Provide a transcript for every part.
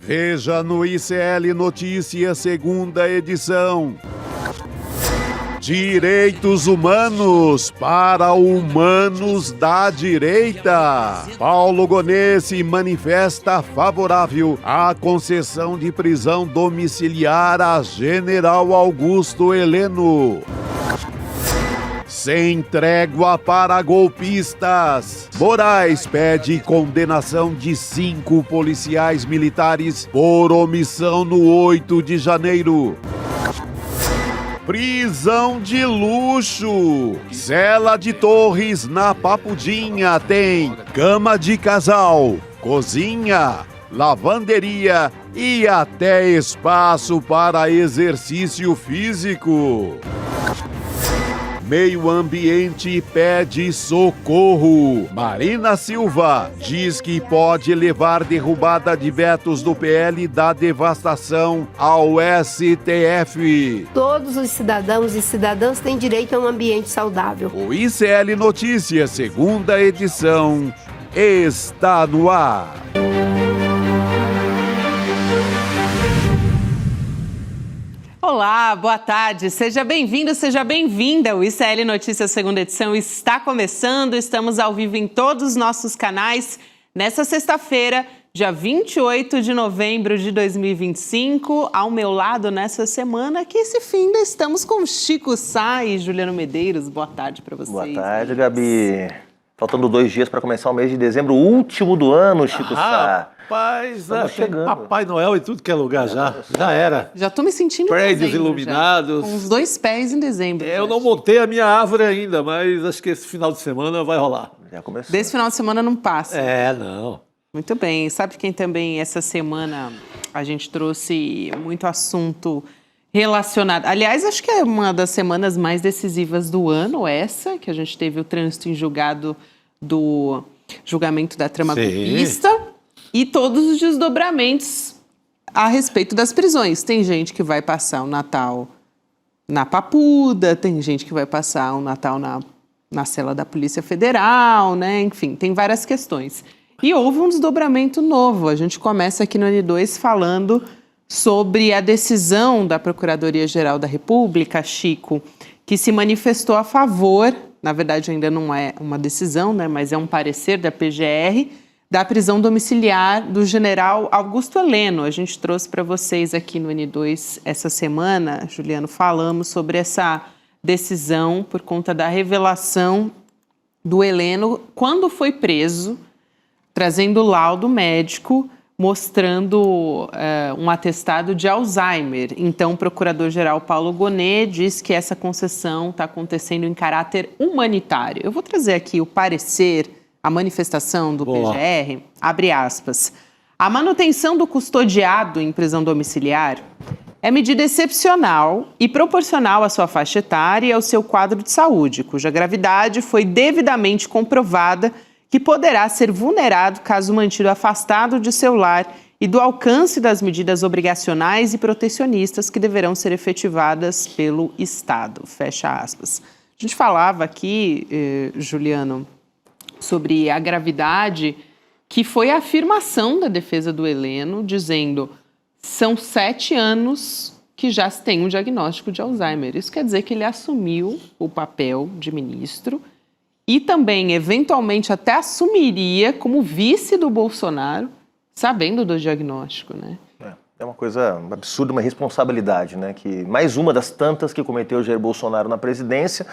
Veja no ICL Notícias, segunda edição. Direitos humanos para humanos da direita. Paulo Gonet se manifesta favorável à concessão de prisão domiciliar a General Augusto Heleno. Sem trégua para golpistas. Moraes pede condenação de 5 policiais militares por omissão no 8 de janeiro. Prisão de luxo. Cela de Torres, na Papudinha, tem cama de casal, cozinha, lavanderia e até espaço para exercício físico. Meio Ambiente pede socorro. Marina Silva diz que pode levar derrubada de vetos do PL da devastação ao STF. Todos os cidadãos e cidadãs têm direito a um ambiente saudável. O ICL Notícias, segunda edição, está no ar. Olá, boa tarde, seja bem-vindo, seja bem-vinda. O ICL Notícias segunda edição está começando, estamos ao vivo em todos os nossos canais. Nessa sexta-feira, dia 28 de novembro de 2025, ao meu lado nessa semana, que esse fim estamos com Chico Sá e Juliano Medeiros. Boa tarde para vocês. Boa tarde, Gabi. Faltando 2 dias para começar o mês de dezembro, o último do ano, Chico Sá. Rapaz, Papai Noel em tudo que é lugar já era. Já estou me sentindo prédios iluminados. Já, com os 2 pés em dezembro. Eu não montei a minha árvore ainda, mas acho que esse final de semana vai rolar. Já começou. Desse final de semana não passa. Não. Muito bem. Sabe quem também essa semana a gente trouxe muito assunto relacionado? Aliás, acho que é uma das semanas mais decisivas do ano, essa, que a gente teve o trânsito em julgado do julgamento da trama golpista. E todos os desdobramentos a respeito das prisões. Tem gente que vai passar o Natal na Papuda, tem gente que vai passar o Natal na cela da Polícia Federal, né? Enfim, tem várias questões. E houve um desdobramento novo. A gente começa aqui no N2 falando sobre a decisão da Procuradoria-Geral da República, Chico, que se manifestou a favor, na verdade ainda não é uma decisão, né? Mas é um parecer da PGR, da prisão domiciliar do general Augusto Heleno. A gente trouxe para vocês aqui no N2 essa semana, Juliano, falamos sobre essa decisão por conta da revelação do Heleno quando foi preso, trazendo laudo médico mostrando um atestado de Alzheimer. Então, o procurador-geral Paulo Gonet diz que essa concessão está acontecendo em caráter humanitário. Eu vou trazer aqui o parecer, a manifestação do PGR, abre aspas. A manutenção do custodiado em prisão domiciliar é medida excepcional e proporcional à sua faixa etária e ao seu quadro de saúde, cuja gravidade foi devidamente comprovada que poderá ser vulnerado caso mantido afastado de seu lar e do alcance das medidas obrigacionais e protecionistas que deverão ser efetivadas pelo Estado. Fecha aspas. A gente falava aqui, Juliano, sobre a gravidade, que foi a afirmação da defesa do Heleno, dizendo são 7 anos que já se tem um diagnóstico de Alzheimer. Isso quer dizer que ele assumiu o papel de ministro e também, eventualmente, até assumiria como vice do Bolsonaro, sabendo do diagnóstico, né? É uma coisa absurda, uma responsabilidade, né? Que mais uma das tantas que cometeu o Jair Bolsonaro na presidência.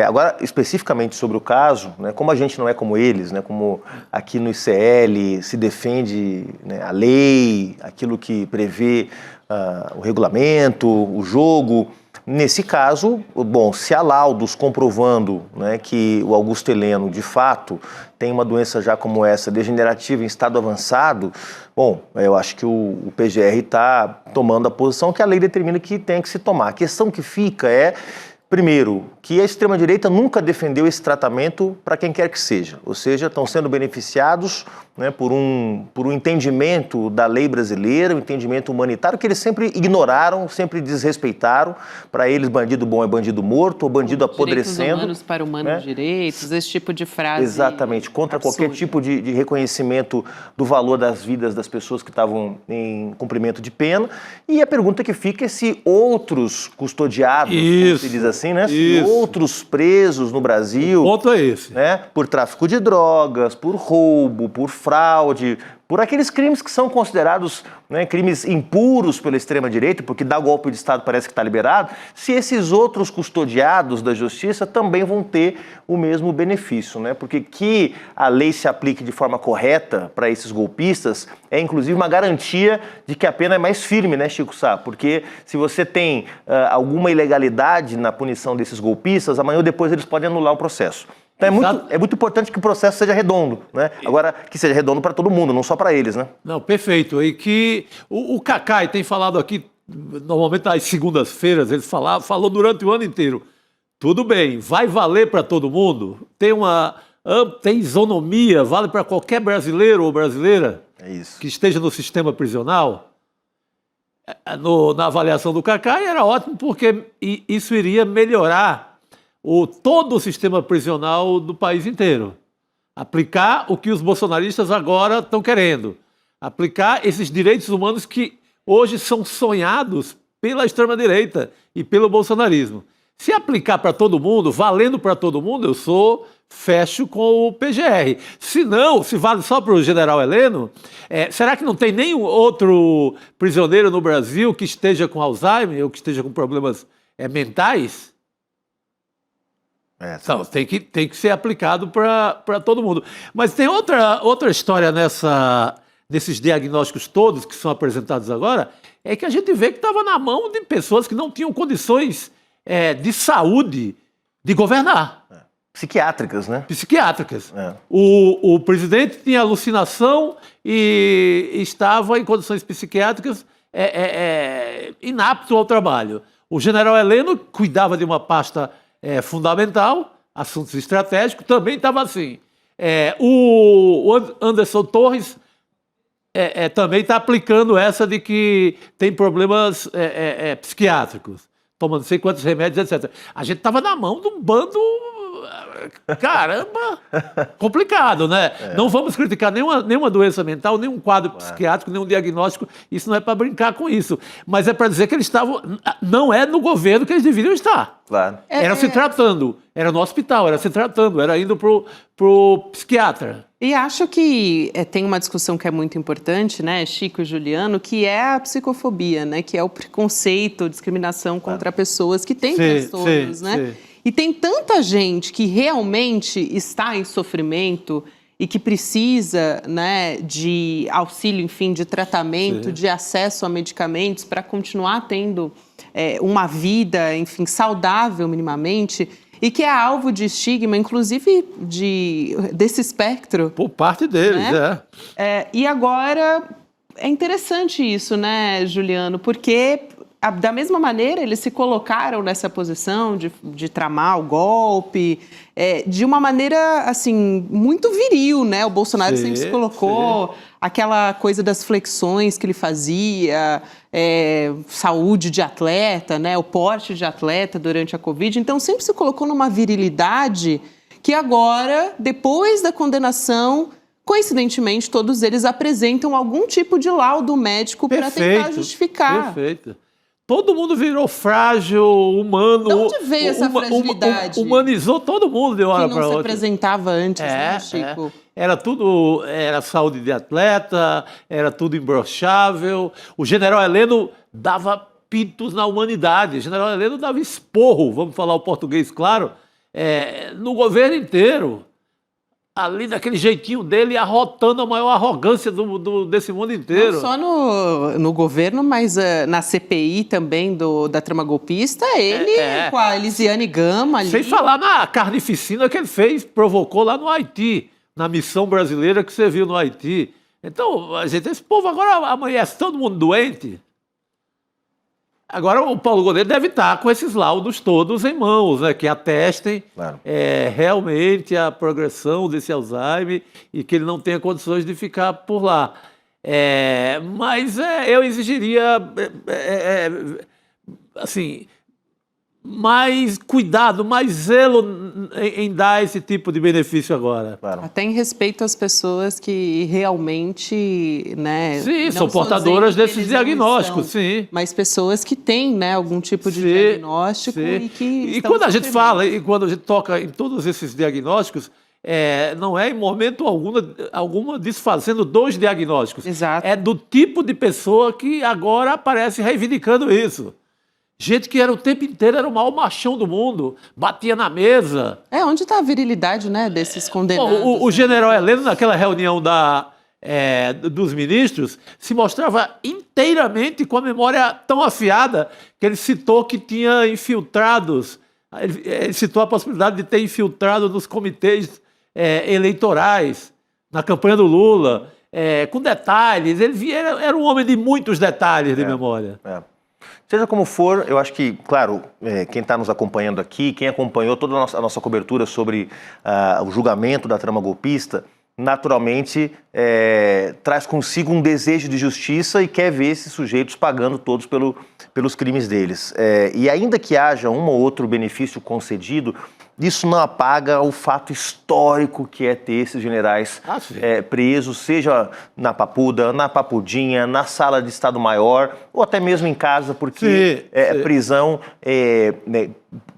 Agora, especificamente sobre o caso, né? Como a gente não é como eles, né? Como aqui no ICL se defende, né, a lei, aquilo que prevê o regulamento, o jogo. Nesse caso, bom, se há laudos comprovando, né, que o Augusto Heleno, de fato, tem uma doença já como essa, degenerativa em estado avançado, bom, eu acho que o PGR está tomando a posição que a lei determina que tem que se tomar. A questão que fica é Primeiro, que a extrema-direita nunca defendeu esse tratamento para quem quer que seja. Ou seja, estão sendo beneficiados, né, por um entendimento da lei brasileira, um entendimento humanitário que eles sempre ignoraram, sempre desrespeitaram. Para eles, bandido bom é bandido morto, ou bandido apodrecendo. Direitos humanos para humanos, né? Direitos, esse tipo de frase. Exatamente, contra absurda. Qualquer tipo de reconhecimento do valor das vidas das pessoas que estavam em cumprimento de pena. E a pergunta que fica é se outros custodiados, como se diz assim, né? Se outros presos no Brasil, o ponto é esse, né, por tráfico de drogas, por roubo, por fraude, por aqueles crimes que são considerados, né, crimes impuros pela extrema-direita, porque dar golpe de Estado parece que está liberado, se esses outros custodiados da justiça também vão ter o mesmo benefício, né? Porque que a lei se aplique de forma correta para esses golpistas é, inclusive, uma garantia de que a pena é mais firme, né, Chico Sá? Porque se você tem alguma ilegalidade na punição desses golpistas, amanhã ou depois eles podem anular o processo. Então é muito importante que o processo seja redondo, né? Agora, que seja redondo para todo mundo, não só para eles, né? Não, perfeito. E que o Cacai tem falado aqui, normalmente às segundas-feiras, ele falou durante o ano inteiro. Tudo bem, vai valer para todo mundo? Tem isonomia, vale para qualquer brasileiro ou brasileira que esteja no sistema prisional? Na avaliação do Cacai era ótimo, porque isso iria melhorar todo o sistema prisional do país inteiro. Aplicar o que os bolsonaristas agora estão querendo. Aplicar esses direitos humanos que hoje são sonhados pela extrema-direita e pelo bolsonarismo. Se aplicar para todo mundo, valendo para todo mundo, fecho com o PGR. Se não, se vale só para o general Heleno, será que não tem nenhum outro prisioneiro no Brasil que esteja com Alzheimer ou que esteja com problemas mentais? Então, tem que ser aplicado para todo mundo. Mas tem outra história nesses diagnósticos todos que são apresentados agora, é que a gente vê que estava na mão de pessoas que não tinham condições de saúde de governar. Psiquiátricas, né? Psiquiátricas. O presidente tinha alucinação e estava em condições psiquiátricas inapto ao trabalho. O general Heleno cuidava de uma pasta fundamental, assuntos estratégicos, também estava assim. O Anderson Torres também está aplicando essa de que tem problemas psiquiátricos, tomando não sei quantos remédios, etc. A gente estava na mão de um bando, caramba, complicado, né? Não vamos criticar nenhuma doença mental, nenhum quadro psiquiátrico, nenhum diagnóstico, isso não é para brincar com isso, mas é para dizer que eles estavam, não é no governo que eles deveriam estar. Claro. Era se tratando, era no hospital, era se tratando, era indo pro psiquiatra. E acho que tem uma discussão que é muito importante, né, Chico e Juliano, que é a psicofobia, né, que é o preconceito, discriminação contra pessoas que têm transtornos, né? Sim. E tem tanta gente que realmente está em sofrimento e que precisa, né, de auxílio, enfim, de tratamento, de acesso a medicamentos para continuar tendo uma vida, enfim, saudável minimamente, e que é alvo de estigma, inclusive desse espectro. Por parte deles, né? E agora, é interessante isso, né, Juliano? Porque, da mesma maneira, eles se colocaram nessa posição de tramar o golpe, de uma maneira, assim, muito viril, né? O Bolsonaro sempre se colocou aquela coisa das flexões que ele fazia, saúde de atleta, né? O porte de atleta durante a Covid. Então, sempre se colocou numa virilidade que agora, depois da condenação, coincidentemente, todos eles apresentam algum tipo de laudo médico para tentar justificar. Perfeito. Todo mundo virou frágil, humano. De onde veio essa fragilidade? Humanizou todo mundo de uma hora para outra. Que não se apresentava antes, né, Chico? Era saúde de atleta, era tudo imbrochável. O general Heleno dava pitos na humanidade. O general Heleno dava esporro, vamos falar o português claro, no governo inteiro. Ali, daquele jeitinho dele, arrotando a maior arrogância desse mundo inteiro. Não só no governo, mas na CPI também da trama golpista, ele com a Elisiane Gama ali. Sem falar na carnificina que ele provocou lá no Haiti, na missão brasileira que você viu no Haiti. Então, esse povo agora amanhece todo mundo doente. Agora, o Paulo Gonet deve estar com esses laudos todos em mãos, né, que atestem Claro. realmente a progressão desse Alzheimer e que ele não tenha condições de ficar por lá. Mas eu exigiria, assim, mais cuidado, mais zelo em dar esse tipo de benefício agora. Claro. Até em respeito às pessoas que realmente, né, Sim, não são portadoras dizendo que desses eles não diagnósticos, estão, sim. mas pessoas que têm, né, algum tipo de Sim, diagnóstico sim. e que E estão quando a gente sofrendo. fala, e quando a gente toca em todos esses diagnósticos, não é em momento alguma desfazendo dos diagnósticos. Exato. É do tipo de pessoa que agora aparece reivindicando isso. Gente que era o tempo inteiro, era o maior machão do mundo, batia na mesa. Onde está a virilidade, né, desses condenados? Bom, o né? general Heleno, naquela reunião dos ministros, se mostrava inteiramente com a memória tão afiada que ele citou que tinha infiltrados, ele citou a possibilidade de ter infiltrado nos comitês eleitorais, na campanha do Lula, com detalhes. Ele era um homem de muitos detalhes de memória. Seja como for, eu acho que, claro, quem está nos acompanhando aqui, quem acompanhou toda a nossa cobertura sobre o julgamento da trama golpista, naturalmente traz consigo um desejo de justiça e quer ver esses sujeitos pagando todos pelos crimes deles. E ainda que haja um ou outro benefício concedido, isso não apaga o fato histórico que é ter esses generais presos, seja na Papuda, na Papudinha, na sala de Estado-Maior, ou até mesmo em casa, porque prisão,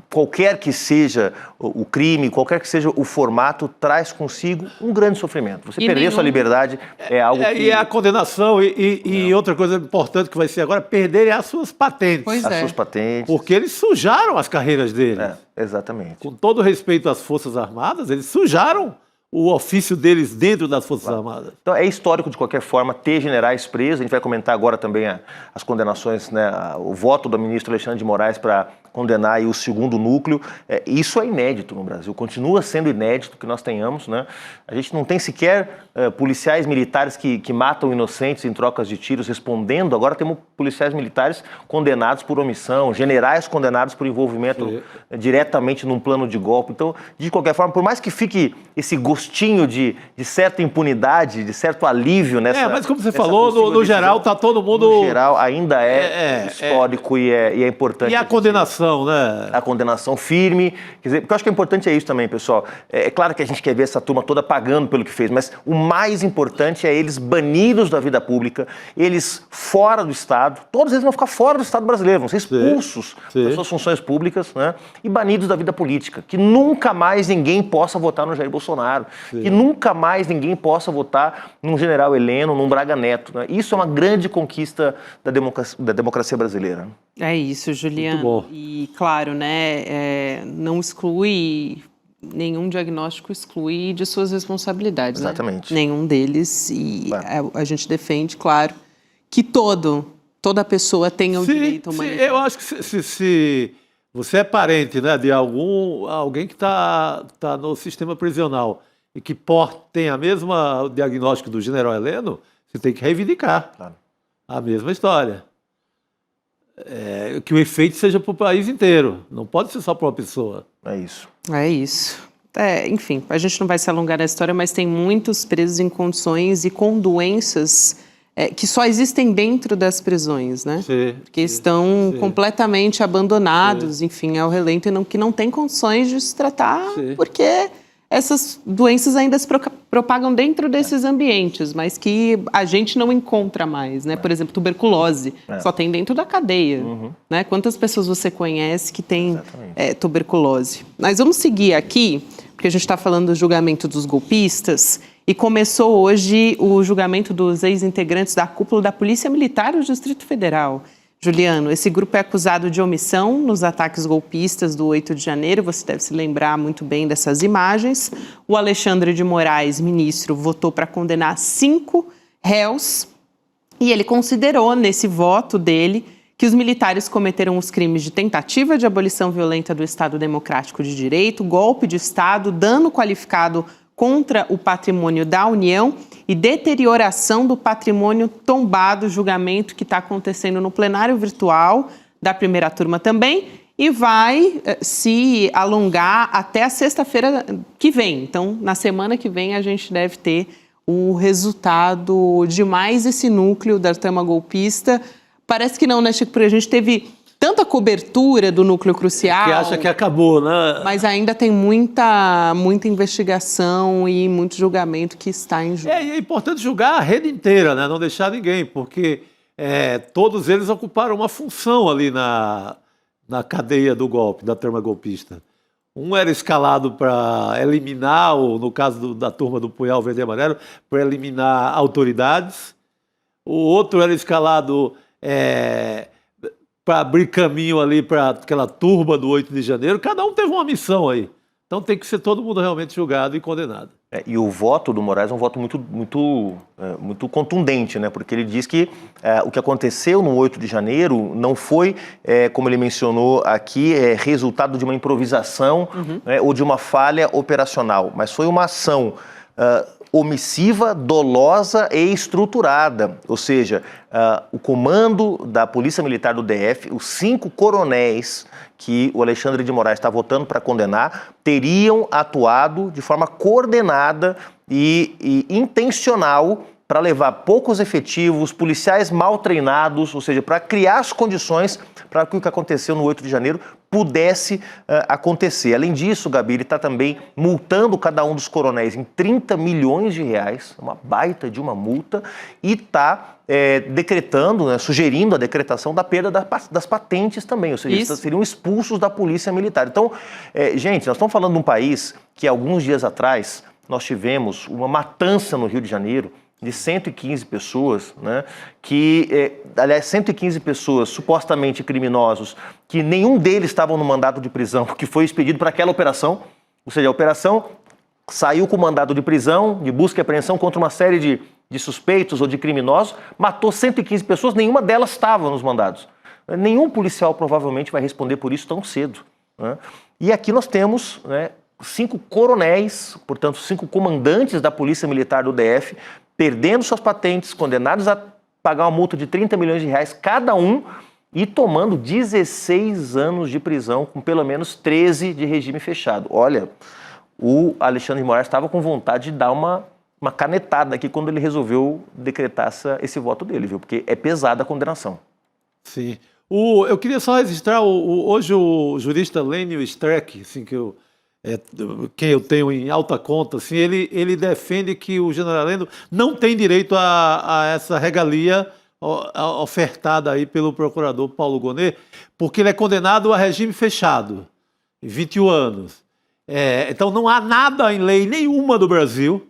qualquer que seja o crime, qualquer que seja o formato, traz consigo um grande sofrimento. Você perder sua liberdade é algo que... E a condenação, e outra coisa importante que vai ser agora, perderem as suas patentes. Pois as suas patentes. Porque eles sujaram as carreiras deles. Exatamente. Com todo respeito às Forças Armadas, eles sujaram o ofício deles dentro das Forças Armadas. Então é histórico, de qualquer forma, ter generais presos. A gente vai comentar agora também as condenações, né, o voto do ministro Alexandre de Moraes para condenar aí o segundo núcleo. Isso é inédito no Brasil, continua sendo inédito que nós tenhamos, né? A gente não tem sequer policiais militares que matam inocentes em trocas de tiros respondendo. Agora temos policiais militares condenados por omissão, generais condenados por envolvimento diretamente num plano de golpe. Então, de qualquer forma, por mais que fique esse gostinho de certa impunidade, de certo alívio nessa... mas como você falou, no geral está todo mundo... No geral ainda é histórico e é importante. E a condenação, né? A condenação firme. Quer dizer, porque eu acho que é importante isso também, pessoal. É claro que a gente quer ver essa turma toda pagando pelo que fez, mas o mais importante é eles banidos da vida pública, eles fora do Estado, todos eles vão ficar fora do Estado brasileiro, vão ser expulsos das suas funções públicas, né? E banidos da vida política. Que nunca mais ninguém possa votar no Jair Bolsonaro. Que nunca mais ninguém possa votar num general Heleno, num Braga Neto. Né? Isso é uma grande conquista da democracia brasileira. É isso, Juliano. Muito bom. E, claro, né, não exclui, nenhum diagnóstico exclui de suas responsabilidades. Exatamente. Né? Nenhum deles. E a gente defende, claro, que toda pessoa tenha o direito humanitário. Eu acho que se você é parente, né, de alguém que está no sistema prisional e que tem a mesma diagnóstico do general Heleno, você tem que reivindicar a mesma história. Que o efeito seja para o país inteiro, não pode ser só para uma pessoa. É isso. É isso. Enfim, a gente não vai se alongar na história, mas tem muitos presos em condições e com doenças que só existem dentro das prisões, né? Porque estão completamente abandonados, enfim, ao relento e que não tem condições de se tratar, porque essas doenças ainda se propagam dentro desses ambientes, mas que a gente não encontra mais, né? Por exemplo, tuberculose, só tem dentro da cadeia, né? Quantas pessoas você conhece que tem tuberculose? Mas vamos seguir aqui, porque a gente está falando do julgamento dos golpistas, e começou hoje o julgamento dos ex-integrantes da cúpula da Polícia Militar do Distrito Federal. Juliano, esse grupo é acusado de omissão nos ataques golpistas do 8 de janeiro, você deve se lembrar muito bem dessas imagens. O Alexandre de Moraes, ministro, votou para condenar 5 réus e ele considerou, nesse voto dele, que os militares cometeram os crimes de tentativa de abolição violenta do Estado Democrático de Direito, golpe de Estado, dano qualificado contra o patrimônio da União e deterioração do patrimônio tombado, julgamento que está acontecendo no plenário virtual da primeira turma também, e vai se alongar até a sexta-feira que vem. Então, na semana que vem, a gente deve ter o resultado de mais esse núcleo da trama golpista. Parece que não, né, Chico? Porque a gente teve tanta cobertura do núcleo crucial. Que acha que acabou, né? Mas ainda tem muita investigação e muito julgamento que está em jogo. E é importante julgar a rede inteira, né? Não deixar ninguém, porque todos eles ocuparam uma função ali na cadeia do golpe, da turma golpista. Um era escalado para eliminar, ou no caso da turma do Punhal Verde e Amarelo, para eliminar autoridades. O outro era escalado para abrir caminho ali para aquela turma do 8 de janeiro. Cada um teve uma missão aí. Então tem que ser todo mundo realmente julgado e condenado. E o voto do Moraes é um voto muito contundente, né? Porque ele diz que o que aconteceu no 8 de janeiro não foi, como ele mencionou aqui, resultado de uma improvisação, né, ou de uma falha operacional, mas foi uma ação omissiva, dolosa e estruturada. Ou seja, o comando da Polícia Militar do DF, os 5 coronéis que o Alexandre de Moraes está votando para condenar, teriam atuado de forma coordenada e intencional para levar poucos efetivos, policiais mal treinados, ou seja, para criar as condições para que o que aconteceu no 8 de janeiro pudesse acontecer. Além disso, Gabi, ele está também multando cada um dos coronéis em 30 milhões de reais, uma baita de uma multa, e está decretando, né, sugerindo a decretação da perda das patentes também, ou seja, eles seriam expulsos da Polícia Militar. Então, gente, nós estamos falando de um país que alguns dias atrás nós tivemos uma matança no Rio de Janeiro de 115 pessoas, né, aliás, 115 pessoas supostamente criminosos, que nenhum deles estavam no mandado de prisão, que foi expedido para aquela operação, ou seja, a operação saiu com mandado de prisão, de busca e apreensão contra uma série de suspeitos ou de criminosos, matou 115 pessoas, nenhuma delas estava nos mandados. Nenhum policial provavelmente vai responder por isso tão cedo, né? E aqui nós temos, né, 5 coronéis, portanto 5 comandantes da Polícia Militar do DF, perdendo suas patentes, condenados a pagar uma multa de 30 milhões de reais cada um e tomando 16 anos de prisão, com pelo menos 13 de regime fechado. Olha, o Alexandre de Moraes estava com vontade de dar uma canetada aqui quando ele resolveu decretar esse voto dele, viu? Porque é pesada a condenação. Sim. Eu queria só registrar, hoje o jurista Lênio Streck, assim, quem eu tenho em alta conta, assim, ele defende que o general Heleno não tem direito a essa regalia ofertada aí pelo procurador Paulo Gonet, porque ele é condenado a regime fechado, 21 anos. Então não há nada em lei nenhuma do Brasil,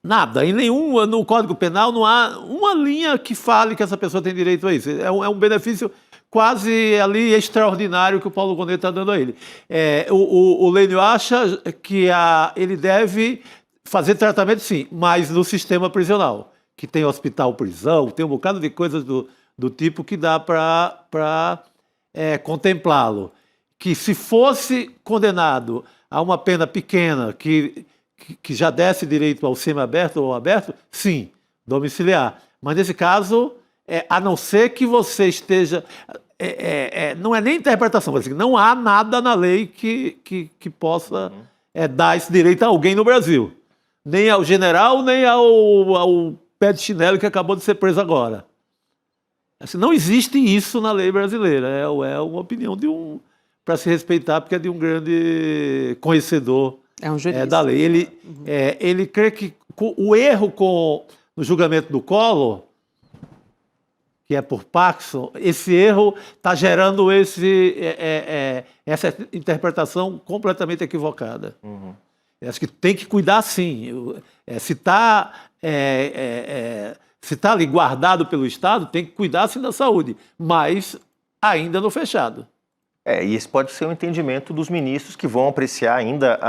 nada, no Código Penal não há uma linha que fale que essa pessoa tem direito a isso. É um benefício quase ali extraordinário que o Paulo Gonet está dando a ele. O Lênio acha que ele deve fazer tratamento, sim, mas no sistema prisional, que tem hospital-prisão, tem um bocado de coisas do tipo que dá para contemplá-lo. Que se fosse condenado a uma pena pequena, que já desse direito ao semiaberto ou aberto, sim, domiciliar. Mas nesse caso, a não ser que você esteja... não é nem interpretação, mas assim, não há nada na lei que possa dar esse direito a alguém no Brasil. Nem ao general, nem ao pé de chinelo que acabou de ser preso agora. Assim, não existe isso na lei brasileira. É uma opinião para se respeitar, porque é de um grande conhecedor da lei. Ele crê que o erro no julgamento do Collor, que é por Paxson, esse erro está gerando essa interpretação completamente equivocada. Acho que tem que cuidar, sim. Se está ali guardado pelo Estado, tem que cuidar, sim, da saúde, mas ainda no fechado. E esse pode ser o entendimento dos ministros que vão apreciar ainda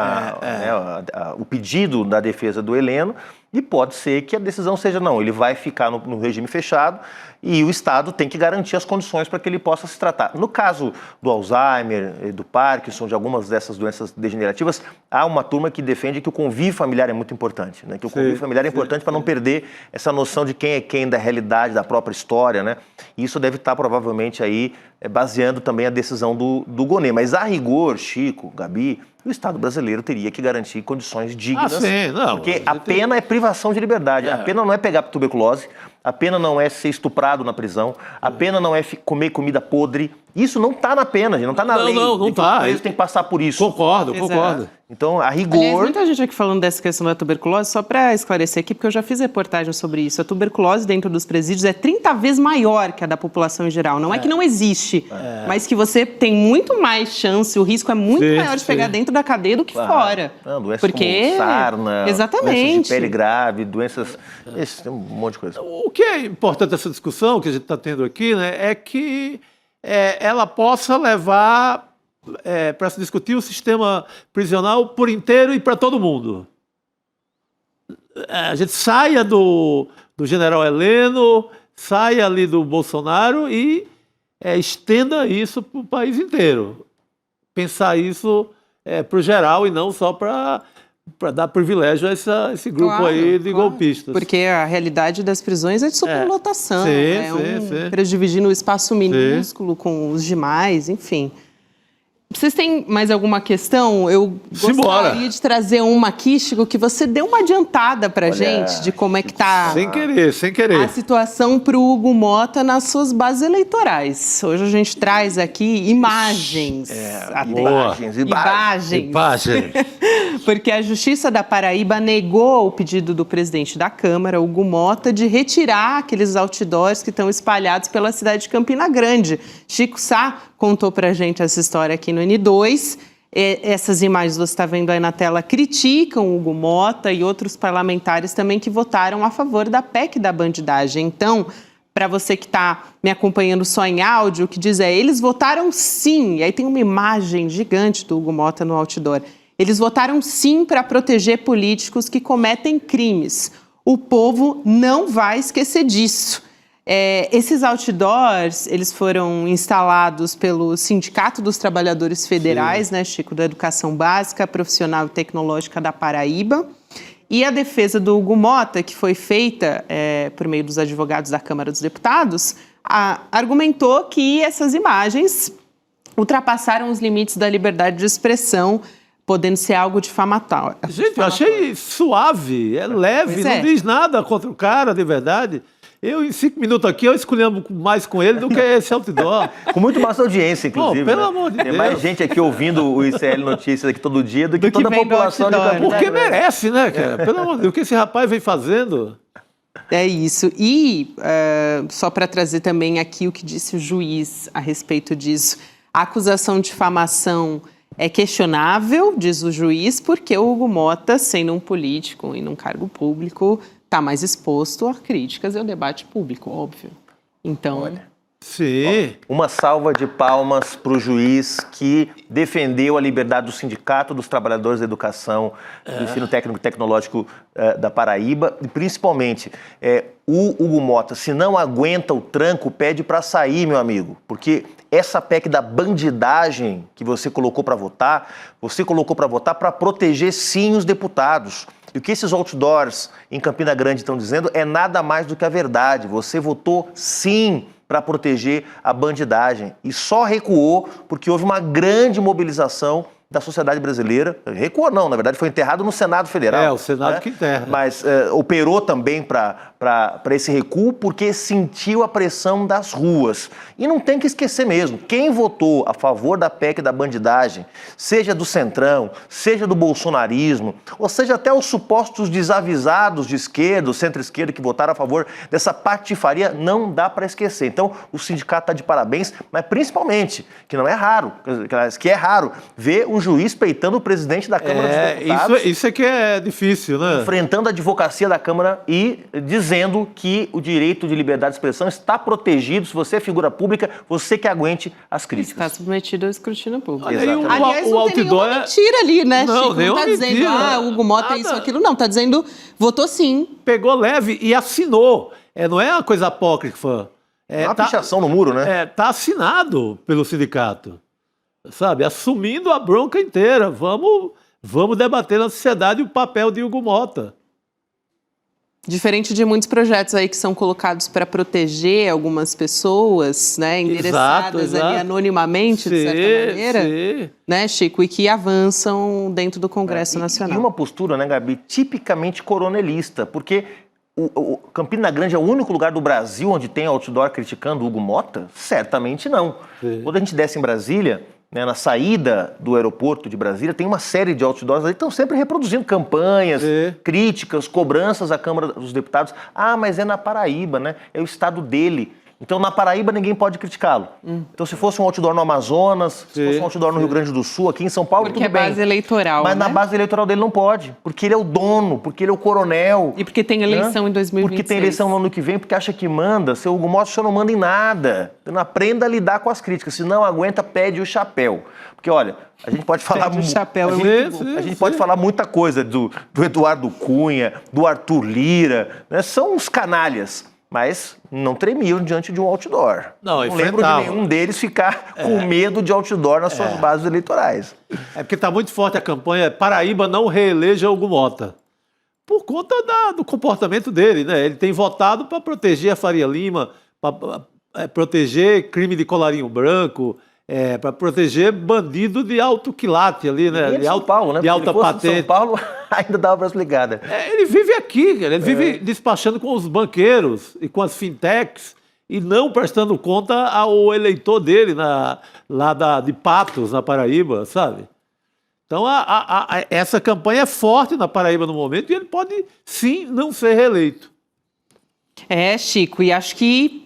o pedido da defesa do Heleno, e pode ser que a decisão seja não, ele vai ficar no regime fechado e o Estado tem que garantir as condições para que ele possa se tratar. No caso do Alzheimer, do Parkinson, de algumas dessas doenças degenerativas, há uma turma que defende que o convívio familiar é muito importante, né? Que o convívio familiar é importante para não perder essa noção de quem é quem, da realidade, da própria história, né? E isso deve estar provavelmente aí baseando também a decisão do Gonê. Mas a rigor, Chico, Gabi, o Estado brasileiro teria que garantir condições dignas, sim, não, porque a pena é privação de liberdade, a pena não é pegar tuberculose, a pena não é ser estuprado na prisão, a pena não é comer comida podre. Isso não está na pena, gente, não está na lei. Não está. O preso tem que passar por isso. Concordo. Então, a rigor... Aliás, muita gente aqui falando dessa questão da tuberculose, só para esclarecer aqui, porque eu já fiz reportagem sobre isso. A tuberculose dentro dos presídios é 30 vezes maior que a da população em geral. Não é que não existe, mas que você tem muito mais chance, o risco é muito maior de pegar dentro da cadeia do que fora. Doenças como sarna, exatamente, doenças de pele grave, doenças... Tem um monte de coisa. O que é importante dessa discussão que a gente está tendo aqui, né, é que ela possa levar para se discutir o sistema prisional por inteiro e para todo mundo. A gente saia do general Heleno, saia ali do Bolsonaro e estenda isso para o país inteiro. Pensar isso para o geral e não só para dar privilégio a esse grupo aí de golpistas. Porque a realidade das prisões é de superlotação. Dividindo o espaço minúsculo com os demais, enfim. Vocês têm mais alguma questão? Eu gostaria de trazer uma aqui, Chico, que você deu uma adiantada pra gente de como é que tá... Sem querer. A situação pro Hugo Mota nas suas bases eleitorais. Hoje a gente traz aqui imagens. Imagens. Porque a Justiça da Paraíba negou o pedido do presidente da Câmara, Hugo Mota, de retirar aqueles outdoors que estão espalhados pela cidade de Campina Grande. Chico Sá contou pra gente essa história aqui no N2. Essas imagens você está vendo aí na tela criticam o Hugo Mota e outros parlamentares também que votaram a favor da PEC da bandidagem. Então, para você que está me acompanhando só em áudio, o que diz eles votaram sim. E aí tem uma imagem gigante do Hugo Mota no outdoor. Eles votaram sim para proteger políticos que cometem crimes. O povo não vai esquecer disso. Esses outdoors, eles foram instalados pelo Sindicato dos Trabalhadores Federais, né, Chico, da Educação Básica, Profissional e Tecnológica da Paraíba. E a defesa do Hugo Mota, que foi feita por meio dos advogados da Câmara dos Deputados, argumentou que essas imagens ultrapassaram os limites da liberdade de expressão, podendo ser algo difamatório. Gente, eu achei suave, leve, não diz nada contra o cara, de verdade. Eu, em 5 minutos aqui, eu escolhendo mais com ele do que esse outdoor. Com muito mais audiência, inclusive. Pelo amor de Deus. Tem mais gente aqui ouvindo o ICL Notícias aqui todo dia do que toda a população de Campina. Porque merece, né, cara? Pelo amor de Deus, o que esse rapaz vem fazendo? É isso. E, só para trazer também aqui o que disse o juiz a respeito disso, a acusação de difamação é questionável, diz o juiz, porque o Hugo Mota, sendo um político e num cargo público, está mais exposto a críticas e ao debate público, óbvio. Então... Sim. Uma salva de palmas para o juiz que defendeu a liberdade do Sindicato dos Trabalhadores da Educação, do Ensino Técnico e Tecnológico da Paraíba, e principalmente o Hugo Mota, se não aguenta o tranco, pede para sair, meu amigo, porque essa PEC da bandidagem que você colocou para votar para proteger sim os deputados. E o que esses outdoors em Campina Grande estão dizendo é nada mais do que a verdade. Você votou sim para proteger a bandidagem e só recuou porque houve uma grande mobilização da sociedade brasileira. Recuou não, na verdade foi enterrado no Senado Federal. O Senado que enterra. Mas operou também para esse recuo porque sentiu a pressão das ruas. E não tem que esquecer mesmo, quem votou a favor da PEC da bandidagem, seja do Centrão, seja do bolsonarismo, ou seja até os supostos desavisados de esquerda, centro-esquerda que votaram a favor dessa patifaria, não dá para esquecer. Então o sindicato está de parabéns, mas principalmente, que não é raro, que é raro, ver um juiz peitando o presidente da Câmara dos Deputados. Isso é que é difícil, né? Enfrentando a advocacia da Câmara e dizendo que o direito de liberdade de expressão está protegido. Se você é figura pública, você que aguente as críticas. Está submetido ao escrutínio público. Olha aí, Aliás, o não tem outdoor nenhuma mentira ali, né, Não, Chico? Não nenhuma está dizendo, mentira. o Hugo Mota é isso, aquilo. Não, está dizendo, votou sim. Pegou leve e assinou. Não é uma coisa apócrifa. Uma pichação no muro, né? Tá assinado pelo sindicato, sabe? Assumindo a bronca inteira. Vamos debater na sociedade o papel de Hugo Mota. Diferente de muitos projetos aí que são colocados para proteger algumas pessoas, né, endereçadas ali anonimamente, de certa maneira, né, Chico, e que avançam dentro do Congresso Nacional. E uma postura, né, Gabi, tipicamente coronelista, porque o Campina Grande é o único lugar do Brasil onde tem outdoor criticando o Hugo Mota? Certamente não. Quando a gente desce em Brasília, né, na saída do aeroporto de Brasília, tem uma série de outdoors ali que estão sempre reproduzindo campanhas, críticas, cobranças à Câmara dos Deputados. Ah, mas é na Paraíba, né? É o estado dele. Então, na Paraíba, ninguém pode criticá-lo. Então, se fosse um outdoor no Amazonas, se fosse um outdoor no Rio Grande do Sul, aqui em São Paulo, porque tudo bem. Porque é base eleitoral, Mas na base eleitoral dele não pode, porque ele é o dono, porque ele é o coronel. E porque tem eleição em 2026. Porque tem eleição no ano que vem, porque acha que manda. Seu Hugo Mota, o senhor não manda em nada. Você não aprenda a lidar com as críticas. Se não aguenta, pede o chapéu. Porque, olha, a gente pode falar... Pede o chapéu, a gente pode falar muita coisa do Eduardo Cunha, do Arthur Lira, né? São uns canalhas. Mas não tremiam diante de um outdoor. Não lembro de nenhum deles ficar com medo de outdoor nas suas bases eleitorais. É porque está muito forte a campanha Paraíba não reeleja Hugo Mota. Por conta do comportamento dele, né? Ele tem votado para proteger a Faria Lima, para proteger crime de colarinho branco, para proteger bandido de alto quilate ali, né? De São Paulo, né? De alta patente. São Paulo ainda dava para explicar, né? Ele vive aqui, cara. Ele vive despachando com os banqueiros e com as fintechs e não prestando conta ao eleitor dele de Patos, na Paraíba, sabe? Então, essa campanha é forte na Paraíba no momento e ele pode, sim, não ser reeleito. Chico, e acho que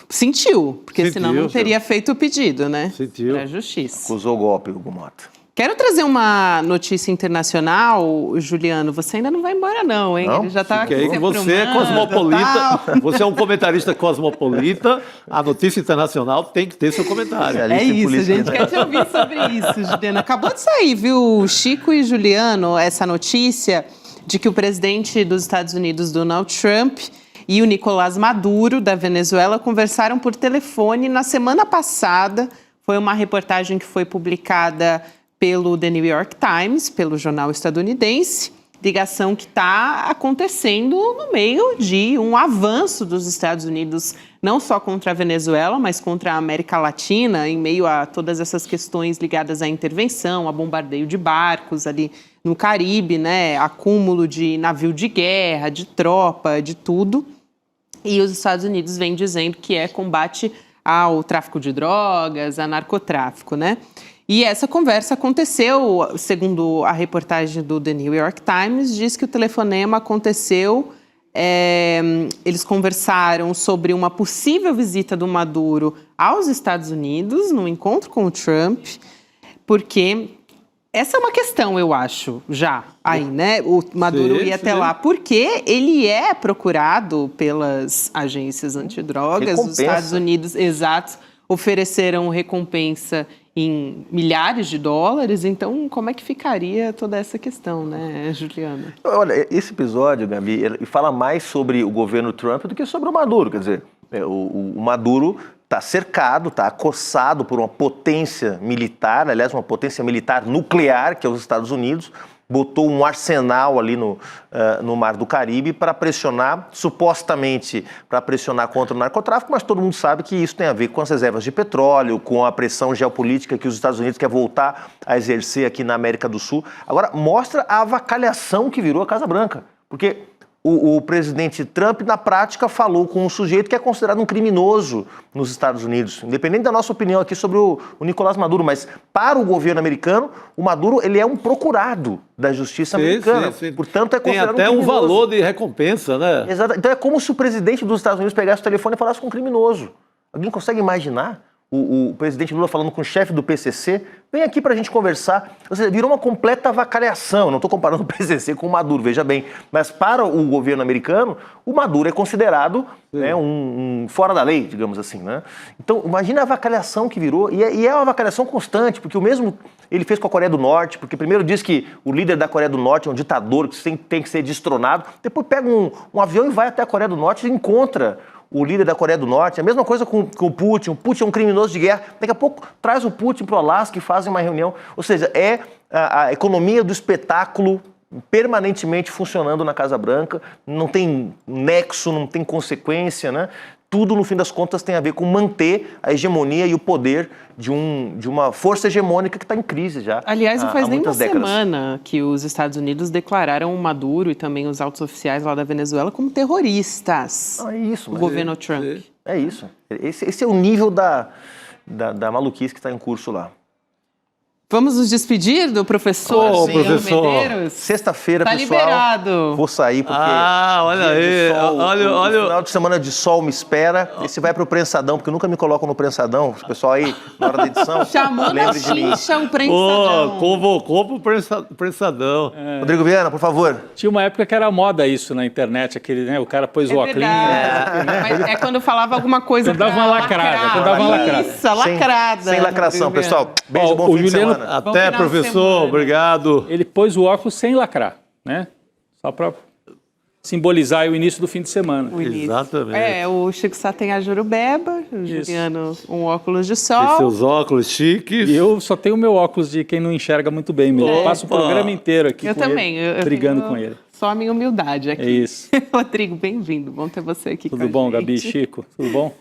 sentiu, porque senão não teria feito o pedido, né? Sentiu. Para a justiça. Acusou o golpe, Hugo Mota. Quero trazer uma notícia internacional, Juliano. Você ainda não vai embora, não, hein? Não? Ele já está aqui. Você é cosmopolita, você é um comentarista cosmopolita. A notícia internacional tem que ter seu comentário. É isso, a gente quer te ouvir sobre isso, Juliano. Acabou de sair, viu, Chico e Juliano, essa notícia de que o presidente dos Estados Unidos, Donald Trump, e o Nicolás Maduro, da Venezuela, conversaram por telefone na semana passada. Foi uma reportagem que foi publicada pelo The New York Times, pelo jornal estadunidense, ligação que está acontecendo no meio de um avanço dos Estados Unidos, não só contra a Venezuela, mas contra a América Latina, em meio a todas essas questões ligadas à intervenção, a bombardeio de barcos ali no Caribe, né, acúmulo de navio de guerra, de tropa, de tudo. E os Estados Unidos vêm dizendo que é combate ao tráfico de drogas, a narcotráfico, né? E essa conversa aconteceu, segundo a reportagem do The New York Times, diz que o telefonema aconteceu, eles conversaram sobre uma possível visita do Maduro aos Estados Unidos, num encontro com o Trump, porque essa é uma questão, eu acho, já aí, né? O Maduro ia até lá, porque ele é procurado pelas agências antidrogas dos Estados Unidos, exato, ofereceram recompensa em milhares de dólares. Então, como é que ficaria toda essa questão, né, Juliana? Olha, esse episódio, Gabi, ele fala mais sobre o governo Trump do que sobre o Maduro. Quer dizer, o Maduro está cercado, está acossado por uma potência militar, aliás, uma potência militar nuclear, que é os Estados Unidos, botou um arsenal ali no Mar do Caribe para pressionar, supostamente para pressionar contra o narcotráfico, mas todo mundo sabe que isso tem a ver com as reservas de petróleo, com a pressão geopolítica que os Estados Unidos quer voltar a exercer aqui na América do Sul. Agora, mostra a avacalhação que virou a Casa Branca, porque o presidente Trump, na prática, falou com um sujeito que é considerado um criminoso nos Estados Unidos, independente da nossa opinião aqui sobre o Nicolás Maduro, mas para o governo americano, o Maduro ele é um procurado da justiça americana, portanto é considerado tem até um valor de recompensa, né? Exato. Então é como se o presidente dos Estados Unidos pegasse o telefone e falasse com um criminoso. Alguém consegue imaginar o presidente Lula falando com o chefe do PCC, vem aqui para a gente conversar. Ou seja, virou uma completa avacalhação. Não estou comparando o PCC com o Maduro, veja bem. Mas para o governo americano, o Maduro é considerado, né, um fora da lei, digamos assim, né? Então, imagina a avacalhação que virou. E é uma avacalhação constante, porque o mesmo ele fez com a Coreia do Norte, porque primeiro diz que o líder da Coreia do Norte é um ditador, que tem que ser destronado. Depois pega um avião e vai até a Coreia do Norte e encontra o líder da Coreia do Norte. A mesma coisa com o Putin. O Putin é um criminoso de guerra. Daqui a pouco traz o Putin para o Alasca e fazem uma reunião. Ou seja, é a economia do espetáculo permanentemente funcionando na Casa Branca. Não tem nexo, não tem consequência, né? Tudo, no fim das contas, tem a ver com manter a hegemonia e o poder de uma força hegemônica que está em crise já. Aliás, não faz nem uma décadas. semana que os Estados Unidos declararam o Maduro e também os altos oficiais lá da Venezuela como terroristas. É isso. O governo Trump. É isso. Esse é o nível da maluquice que está em curso lá. Vamos nos despedir do professor Sim. Professor. Medeiros? Sexta-feira, Tá pessoal. liberado. Vou sair porque... Olha dia aí, de sol, olha. o final de semana de sol me espera. Esse vai pro prensadão, porque nunca me colocam no prensadão. O pessoal aí, na hora da edição, Chamou na lembre de mim. chincha o prensadão. Convocou pro prensadão. Rodrigo Viana, por favor. Tinha uma época que era moda isso na internet, aquele, né? O cara pôs o óculos. Mas é quando falava alguma coisa Quando dava uma lacrada, quando dava uma lacrada. Isso, lacrada. Sem lacração, Rodrigo pessoal. Beijo, Ó, bom o fim de Juliano- semana. Bom Até, final de professor. semana. Obrigado. Ele pôs o óculos sem lacrar, né? Só para simbolizar o início do fim de semana. O início. Exatamente. O Chico Sá tem a Jurubeba, o Juliano um óculos de E sol. seus óculos chiques. E eu só tenho o meu óculos de quem não enxerga muito bem mesmo. Eu passo o programa inteiro aqui Eu com também. ele, eu brigando tenho com ele. Só a minha humildade aqui. É isso. Rodrigo, bem-vindo. Bom ter você aqui com Tudo a bom, gente. Gabi, Chico? Tudo bom?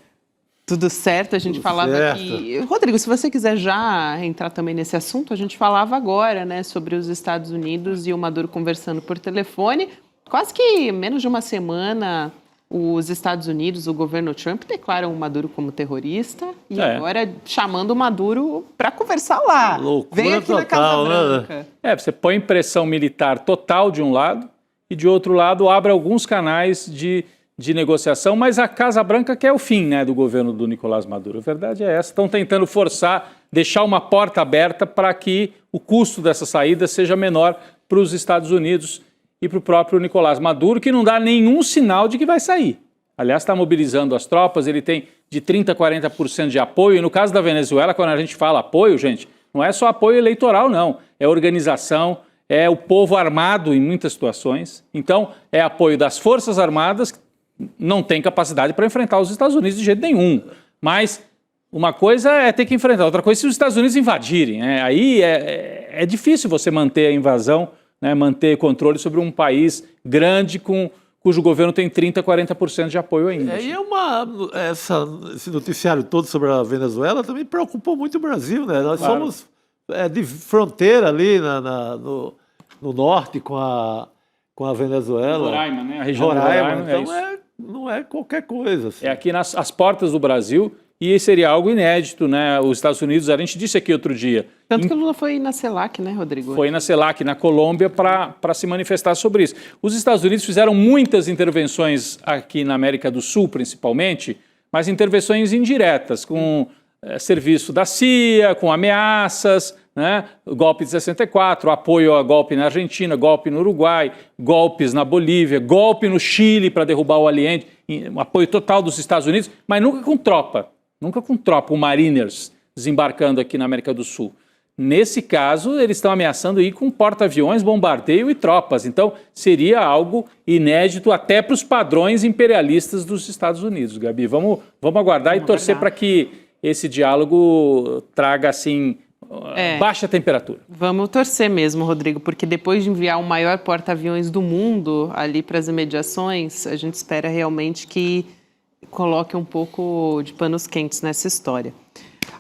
Tudo certo, a gente falava certo. aqui. Rodrigo, se você quiser já entrar também nesse assunto, a gente falava agora, né, sobre os Estados Unidos e o Maduro conversando por telefone. Quase que menos de uma semana, os Estados Unidos, o governo Trump, declaram o Maduro como terrorista e agora chamando o Maduro para conversar lá. Loucura Vem aqui na Casa total, né? Branca. Você põe pressão militar total de um lado e de outro lado abre alguns canais de negociação, mas a Casa Branca quer o fim, né, do governo do Nicolás Maduro. A verdade é essa. Estão tentando forçar, deixar uma porta aberta para que o custo dessa saída seja menor para os Estados Unidos e para o próprio Nicolás Maduro, que não dá nenhum sinal de que vai sair. Aliás, está mobilizando as tropas, ele tem de 30% a 40% de apoio. E no caso da Venezuela, quando a gente fala apoio, gente, não é só apoio eleitoral, não. É organização, é o povo armado em muitas situações. Então, é apoio das Forças Armadas, que não tem capacidade para enfrentar os Estados Unidos de jeito nenhum. Mas uma coisa é ter que enfrentar, outra coisa é se os Estados Unidos invadirem. Aí é difícil você manter a invasão, né, manter controle sobre um país grande cujo governo tem 30%, 40% de apoio ainda. E esse noticiário todo sobre a Venezuela também preocupou muito o Brasil, né? Nós somos de fronteira ali no norte com a Venezuela. Roraima, né? A região de Roraima, Roraima, então não é qualquer coisa. Assim. É aqui nas portas do Brasil e seria algo inédito, né? Os Estados Unidos, a gente disse aqui outro dia. Tanto que o Lula foi na CELAC, né, Rodrigo? Foi na CELAC, na Colômbia, para se manifestar sobre isso. Os Estados Unidos fizeram muitas intervenções aqui na América do Sul, principalmente, mas intervenções indiretas, com serviço da CIA, com ameaças, né? Golpe de 64, apoio a golpe na Argentina, golpe no Uruguai, golpes na Bolívia, golpe no Chile para derrubar o Allende, apoio total dos Estados Unidos, mas nunca com tropa, o Mariners desembarcando aqui na América do Sul. Nesse caso, eles estão ameaçando ir com porta-aviões, bombardeio e tropas. Então, seria algo inédito até para os padrões imperialistas dos Estados Unidos, Gabi. Vamos aguardar e torcer para que esse diálogo traga, assim, baixa temperatura. Vamos torcer mesmo, Rodrigo, porque depois de enviar o maior porta-aviões do mundo ali para as imediações, a gente espera realmente que coloque um pouco de panos quentes nessa história.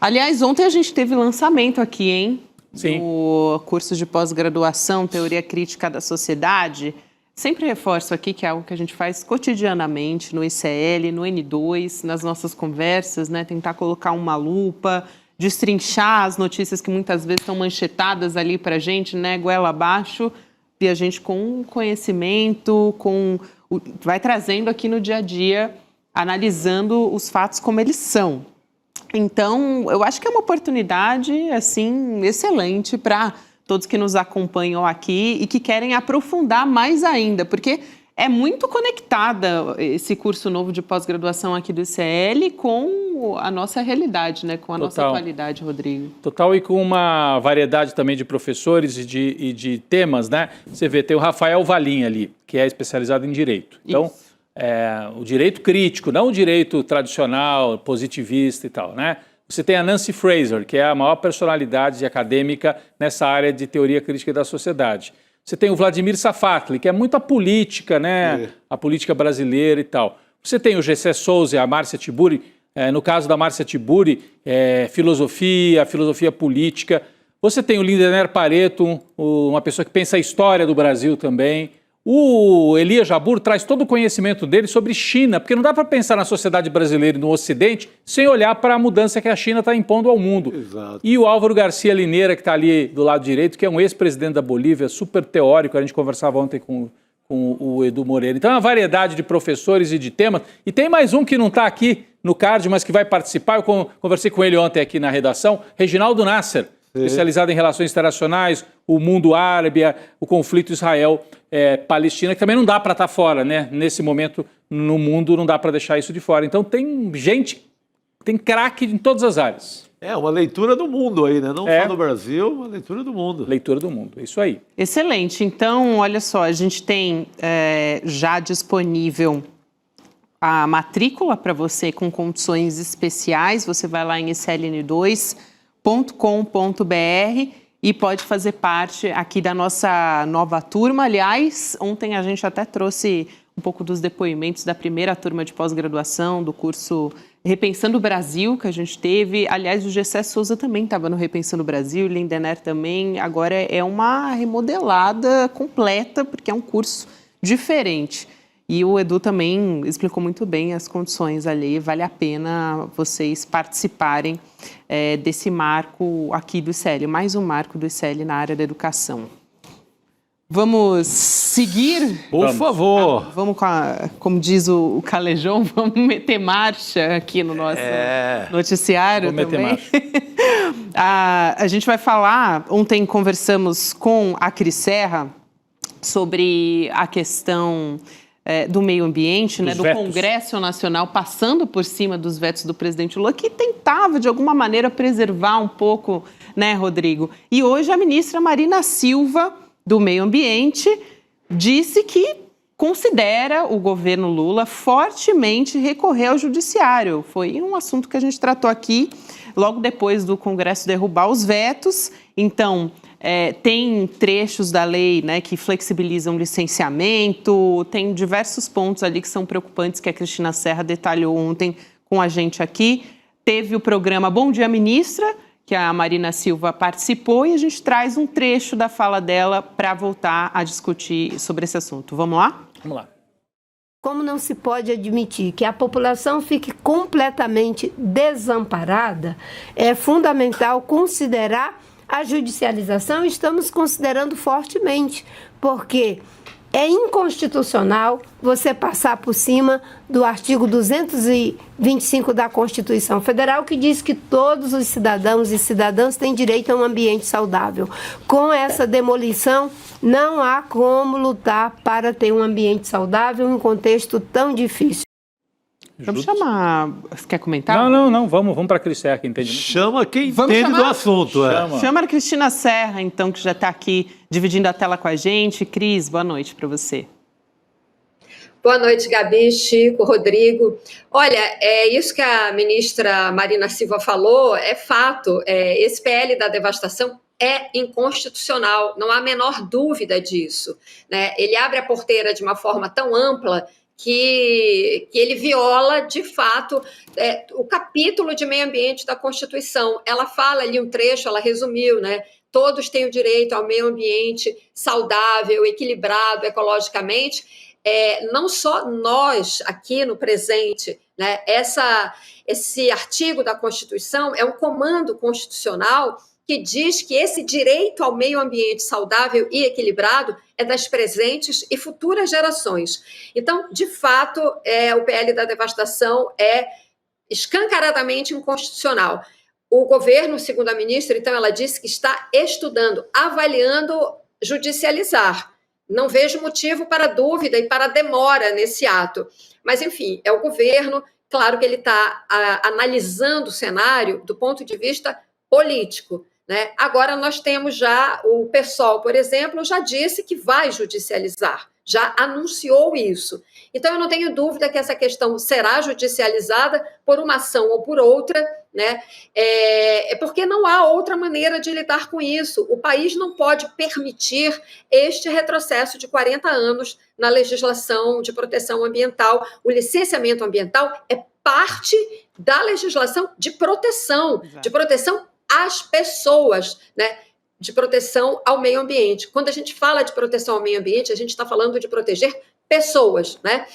Aliás, ontem a gente teve lançamento aqui, hein? Sim. Do curso de pós-graduação, Teoria Crítica da Sociedade. Sempre reforço aqui que é algo que a gente faz cotidianamente no ICL, no N2, nas nossas conversas, né? Tentar colocar uma lupa, destrinchar as notícias que muitas vezes estão manchetadas ali para a gente, né? Goela abaixo, e a gente com conhecimento, vai trazendo aqui no dia a dia, analisando os fatos como eles são. Então, eu acho que é uma oportunidade, assim, excelente para todos que nos acompanham aqui e que querem aprofundar mais ainda, porque é muito conectada esse curso novo de pós-graduação aqui do ICL com a nossa realidade, né? Com a nossa atualidade, Rodrigo. Total, e com uma variedade também de professores e de temas, né? Você vê, tem o Rafael Valim ali, que é especializado em Direito. Então, o direito crítico, não o direito tradicional, positivista e tal, né? Você tem a Nancy Fraser, que é a maior personalidade acadêmica nessa área de teoria crítica da sociedade. Você tem o Vladimir Safatli, que é muito a política, né? A política brasileira e tal. Você tem o Gessé Souza e a Márcia Tiburi. No caso da Márcia Tiburi, filosofia política. Você tem o Lindener Pareto, uma pessoa que pensa a história do Brasil também. O Elias Jabbour traz todo o conhecimento dele sobre China, porque não dá para pensar na sociedade brasileira e no Ocidente sem olhar para a mudança que a China está impondo ao mundo. Exato. E o Álvaro Garcia Lineira, que está ali do lado direito, que é um ex-presidente da Bolívia, super teórico, a gente conversava ontem com o Edu Moreira. Então é uma variedade de professores e de temas. E tem mais um que não está aqui no card, mas que vai participar. Eu conversei com ele ontem aqui na redação, Reginaldo Nasser, especializado em relações internacionais, o mundo árabe, o conflito Israel-Palestina, que também não dá para estar fora, né? Nesse momento, no mundo, não dá para deixar isso de fora. Então tem gente, tem craque em todas as áreas. É uma leitura do mundo aí, né? Não só do Brasil, uma leitura do mundo. Leitura do mundo, isso aí. Excelente. Então, olha só, a gente tem já disponível a matrícula para você com condições especiais. Você vai lá em sln2.com.br e pode fazer parte aqui da nossa nova turma. Aliás, ontem a gente até trouxe um pouco dos depoimentos da primeira turma de pós-graduação do curso Repensando o Brasil, que a gente teve. Aliás, o Gessé Souza também estava no Repensando o Brasil, o Lindener também. Agora é uma remodelada completa, porque é um curso diferente. E o Edu também explicou muito bem as condições ali. Vale a pena vocês participarem desse marco aqui do ICL, mais um marco do ICL na área da educação. Vamos seguir? Por favor. Vamos como diz o Calejão, vamos meter marcha aqui no nosso noticiário Vamos também. meter marcha. A gente vai falar, ontem conversamos com a Cris Serra sobre a questão do meio ambiente, né, do Congresso Nacional passando por cima dos vetos do presidente Lula, que tentava, de alguma maneira, preservar um pouco, né, Rodrigo? E hoje a ministra Marina Silva, do Meio Ambiente, disse que considera o governo Lula fortemente recorrer ao judiciário. Foi um assunto que a gente tratou aqui logo depois do Congresso derrubar os vetos. Então, tem trechos da lei, né, que flexibilizam licenciamento, tem diversos pontos ali que são preocupantes que a Cristina Serra detalhou ontem com a gente aqui. Teve o programa Bom Dia Ministra, que a Marina Silva participou, e a gente traz um trecho da fala dela para voltar a discutir sobre esse assunto. Vamos lá? Vamos lá. Como não se pode admitir que a população fique completamente desamparada, é fundamental considerar a judicialização. Estamos considerando fortemente, porque é inconstitucional você passar por cima do artigo 225 da Constituição Federal, que diz que todos os cidadãos e cidadãs têm direito a um ambiente saudável. Com essa demolição, não há como lutar para ter um ambiente saudável em um contexto tão difícil. Vamos chamar... Você quer comentar? Não. Vamos para a Cris Serra, que entende muito. Chama quem entende do assunto. Chama a Cristina Serra, então, que já está aqui dividindo a tela com a gente. Cris, boa noite para você. Boa noite, Gabi, Chico, Rodrigo. Olha, isso que a ministra Marina Silva falou é fato. Esse PL da devastação é inconstitucional, não há a menor dúvida disso, né? Ele abre a porteira de uma forma tão ampla que ele viola, de fato, o capítulo de meio ambiente da Constituição. Ela fala ali um trecho, ela resumiu, né? Todos têm o direito ao meio ambiente saudável, equilibrado ecologicamente. Não só nós aqui no presente, né? Esse artigo da Constituição é um comando constitucional que diz que esse direito ao meio ambiente saudável e equilibrado é das presentes e futuras gerações. Então, de fato, o PL da devastação é escancaradamente inconstitucional. O governo, segundo a ministra, então, ela disse que está estudando, avaliando judicializar. Não vejo motivo para dúvida e para demora nesse ato. Mas, enfim, é o governo, claro que ele está analisando o cenário do ponto de vista político, né? Agora nós temos já, o PSOL, por exemplo, já disse que vai judicializar, já anunciou isso. Então, eu não tenho dúvida que essa questão será judicializada por uma ação ou por outra, né? Porque não há outra maneira de lidar com isso. O país não pode permitir este retrocesso de 40 anos na legislação de proteção ambiental. O licenciamento ambiental é parte da legislação de proteção às pessoas, né? De proteção ao meio ambiente. Quando a gente fala de proteção ao meio ambiente, a gente está falando de proteger pessoas, né?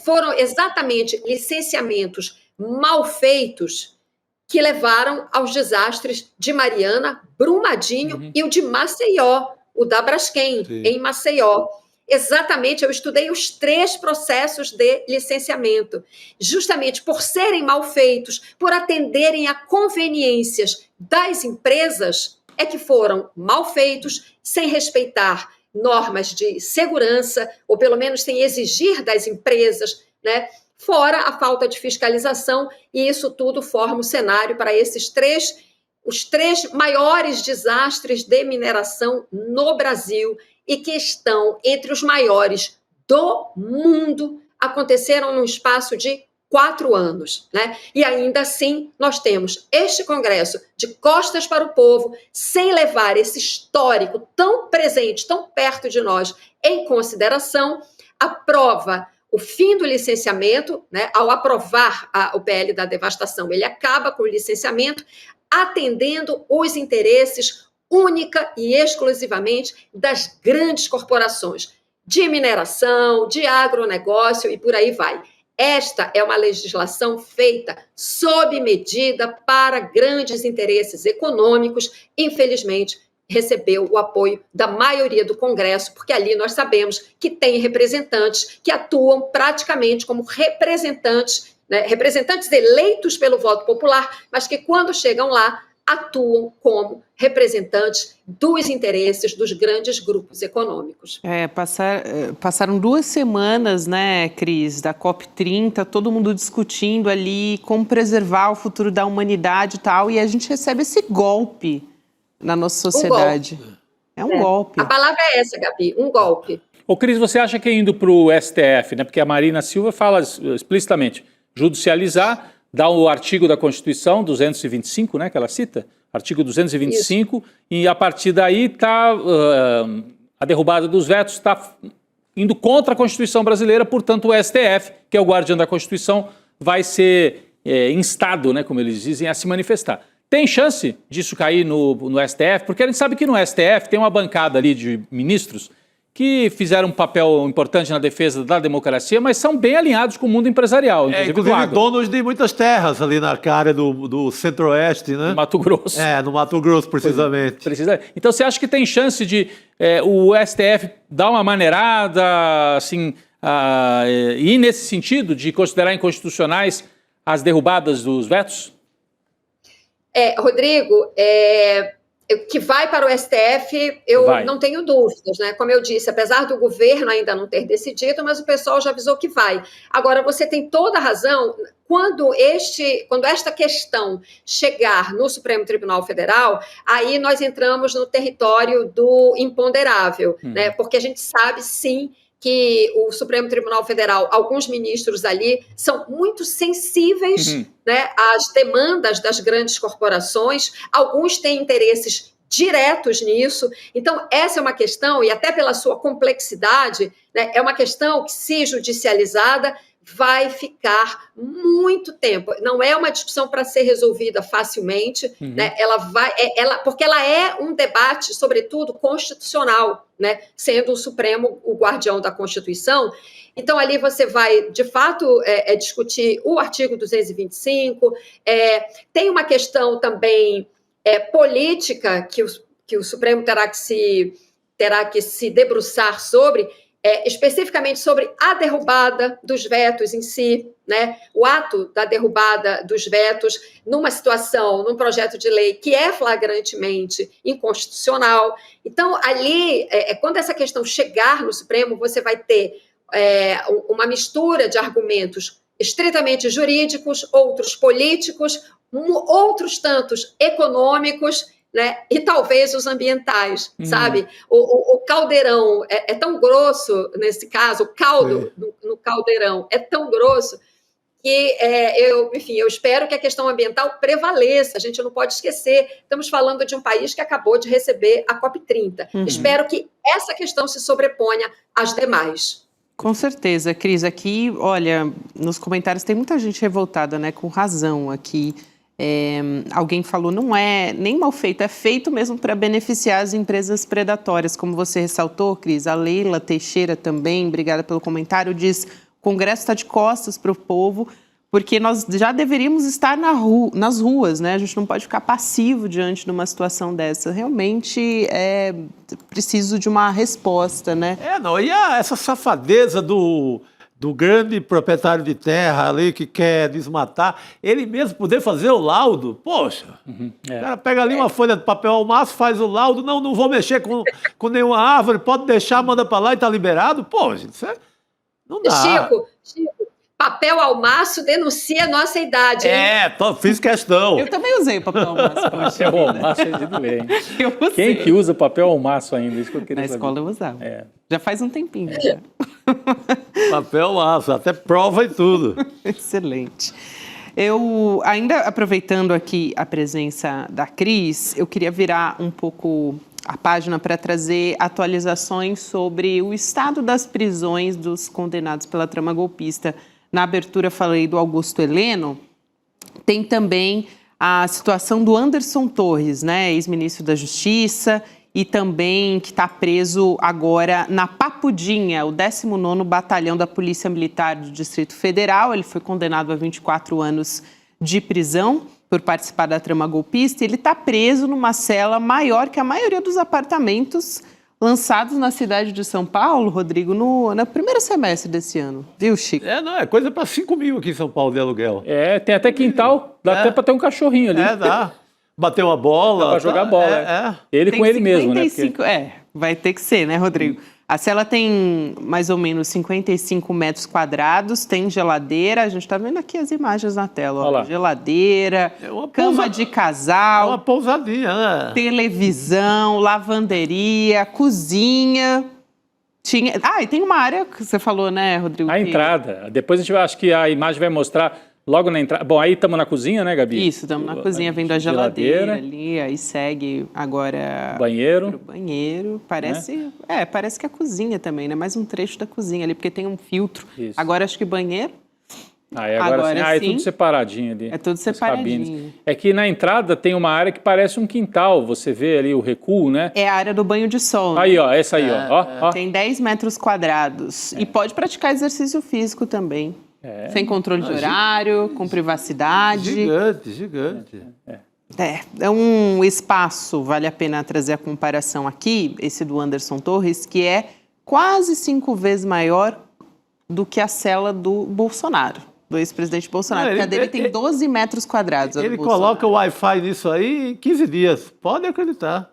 Foram exatamente licenciamentos mal feitos que levaram aos desastres de Mariana, Brumadinho e o de Maceió, o da Braskem, em Maceió. Exatamente, eu estudei os 3 processos de licenciamento, justamente por serem mal feitos, por atenderem a conveniências das empresas, é que foram mal feitos, sem respeitar normas de segurança, ou pelo menos sem exigir das empresas, né? Fora a falta de fiscalização, e isso tudo forma o cenário para os 3 maiores desastres de mineração no Brasil, e que estão entre os maiores do mundo, aconteceram num espaço de 4 anos, né? E ainda assim, nós temos este Congresso de costas para o povo, sem levar esse histórico tão presente, tão perto de nós, em consideração, aprova o fim do licenciamento, né? Ao aprovar o PL da devastação, ele acaba com o licenciamento, atendendo os interesses única e exclusivamente das grandes corporações de mineração, de agronegócio e por aí vai. Esta é uma legislação feita sob medida para grandes interesses econômicos. Infelizmente, recebeu o apoio da maioria do Congresso, porque ali nós sabemos que tem representantes que atuam praticamente como representantes, né, representantes eleitos pelo voto popular, mas que quando chegam lá, atuam como representantes dos interesses dos grandes grupos econômicos. Passaram 2 semanas, né, Cris, da COP30, todo mundo discutindo ali como preservar o futuro da humanidade e tal, e a gente recebe esse golpe na nossa sociedade. É um golpe. A palavra é essa, Gabi, um golpe. Ô, Cris, você acha que indo para o STF, né, porque a Marina Silva fala explicitamente, judicializar, dá o artigo da Constituição, 225, né, que ela cita, artigo 225, isso. E a partir daí a derrubada dos vetos está indo contra a Constituição brasileira, portanto o STF, que é o guardião da Constituição, vai ser instado, né, como eles dizem, a se manifestar. Tem chance disso cair no STF? Porque a gente sabe que no STF tem uma bancada ali de ministros que fizeram um papel importante na defesa da democracia, mas são bem alinhados com o mundo empresarial. Inclusive donos de muitas terras ali na área do Centro-Oeste, né? No Mato Grosso. No Mato Grosso, precisamente. Então, você acha que tem chance de o STF dar uma maneirada, assim, ir nesse sentido, de considerar inconstitucionais as derrubadas dos vetos? Rodrigo, que vai para o STF, não tenho dúvidas, né? Como eu disse, apesar do governo ainda não ter decidido, mas o pessoal já avisou que vai. Agora, você tem toda a razão, quando esta questão chegar no Supremo Tribunal Federal, aí nós entramos no território do imponderável, né? Porque a gente sabe, sim, que o Supremo Tribunal Federal, alguns ministros ali, são muito sensíveis, né, às demandas das grandes corporações, alguns têm interesses diretos nisso. Então, essa é uma questão, e até pela sua complexidade, né, é uma questão que, se judicializada, vai ficar muito tempo. Não é uma discussão para ser resolvida facilmente, né? Porque ela é um debate, sobretudo, constitucional, né? Sendo o Supremo o guardião da Constituição. Então, ali você vai, de fato, discutir o artigo 225. Tem uma questão também política que o Supremo terá que se debruçar sobre, especificamente sobre a derrubada dos vetos em si, né? O ato da derrubada dos vetos numa situação, num projeto de lei que é flagrantemente inconstitucional. Então, ali, quando essa questão chegar no Supremo, você vai ter uma mistura de argumentos estritamente jurídicos, outros políticos, outros tantos econômicos, né? E talvez os ambientais, sabe? O caldeirão é tão grosso, nesse caso, o caldo no caldeirão é tão grosso que eu espero que a questão ambiental prevaleça. A gente não pode esquecer, estamos falando de um país que acabou de receber a COP30. Espero que essa questão se sobreponha às demais. Com certeza, Cris. Aqui, olha, nos comentários tem muita gente revoltada, né? Com razão aqui. Alguém falou, não é nem mal feito, é feito mesmo para beneficiar as empresas predatórias. Como você ressaltou, Cris, a Leila Teixeira também, obrigada pelo comentário, diz: o Congresso está de costas para o povo, porque nós já deveríamos estar nas ruas, né? A gente não pode ficar passivo diante de uma situação dessa. Realmente é preciso de uma resposta, né? E essa safadeza do grande proprietário de terra ali que quer desmatar, ele mesmo poder fazer o laudo. Poxa, o cara pega ali uma folha de papel ao maço, faz o laudo, não vou mexer com nenhuma árvore, pode deixar, manda para lá e está liberado. Poxa, isso não dá. Chico, papel ao maço denuncia a nossa idade, hein? Fiz questão. Eu também usei o papel ao maço. Papel ao maço é de doer, hein? Eu usei. Quem que usa papel ao maço ainda? Isso que eu queria Na saber. escola eu usava. Já faz um tempinho. Já. Papel maço, até prova e tudo. Excelente. Eu, ainda aproveitando aqui a presença da Cris, eu queria virar um pouco a página para trazer atualizações sobre o estado das prisões dos condenados pela trama golpista. Na abertura falei do Augusto Heleno, tem também a situação do Anderson Torres, né, ex-ministro da Justiça, e também que está preso agora na Papudinha, o 19º Batalhão da Polícia Militar do Distrito Federal. Ele foi condenado a 24 anos de prisão por participar da trama golpista. Ele está preso numa cela maior que a maioria dos apartamentos lançados na cidade de São Paulo, Rodrigo, no primeiro semestre desse ano. Viu, Chico? É coisa para 5 mil aqui em São Paulo de aluguel. Tem até quintal, dá até para ter um cachorrinho ali. Dá. Bater uma bola. Dá para jogar bola. Ele tem com ele mesmo, né? Porque... vai ter que ser, né, Rodrigo? A cela tem mais ou menos 55 metros quadrados, tem geladeira, a gente está vendo aqui as imagens na tela, ó. Geladeira, cama de casal, uma pousadinha, né? Televisão, lavanderia, cozinha. E tem uma área que você falou, né, Rodrigo? A entrada. Depois a gente acho que a imagem vai mostrar logo na entrada. Bom, aí estamos na cozinha, né, Gabi? Isso, estamos na cozinha, vendo a geladeira ali, aí segue agora banheiro. Pro banheiro. Parece que é a cozinha também, né? Mais um trecho da cozinha ali, porque tem um filtro. Isso. Agora acho que banheiro. Agora sim. É tudo separadinho ali. É tudo separadinho. É que na entrada tem uma área que parece um quintal. Você vê ali o recuo, né? É a área do banho de sol. Aí, ó, essa aí, ó. Tem 10 metros quadrados. E pode praticar exercício físico também. Sem controle de horário, com privacidade. Gigante. É um espaço, vale a pena trazer a comparação aqui, esse do Anderson Torres, que é quase 5 vezes maior do que a cela do Bolsonaro, do ex-presidente Bolsonaro. Porque a dele tem 12 metros quadrados. Ele coloca o Wi-Fi nisso aí em 15 dias. Pode acreditar.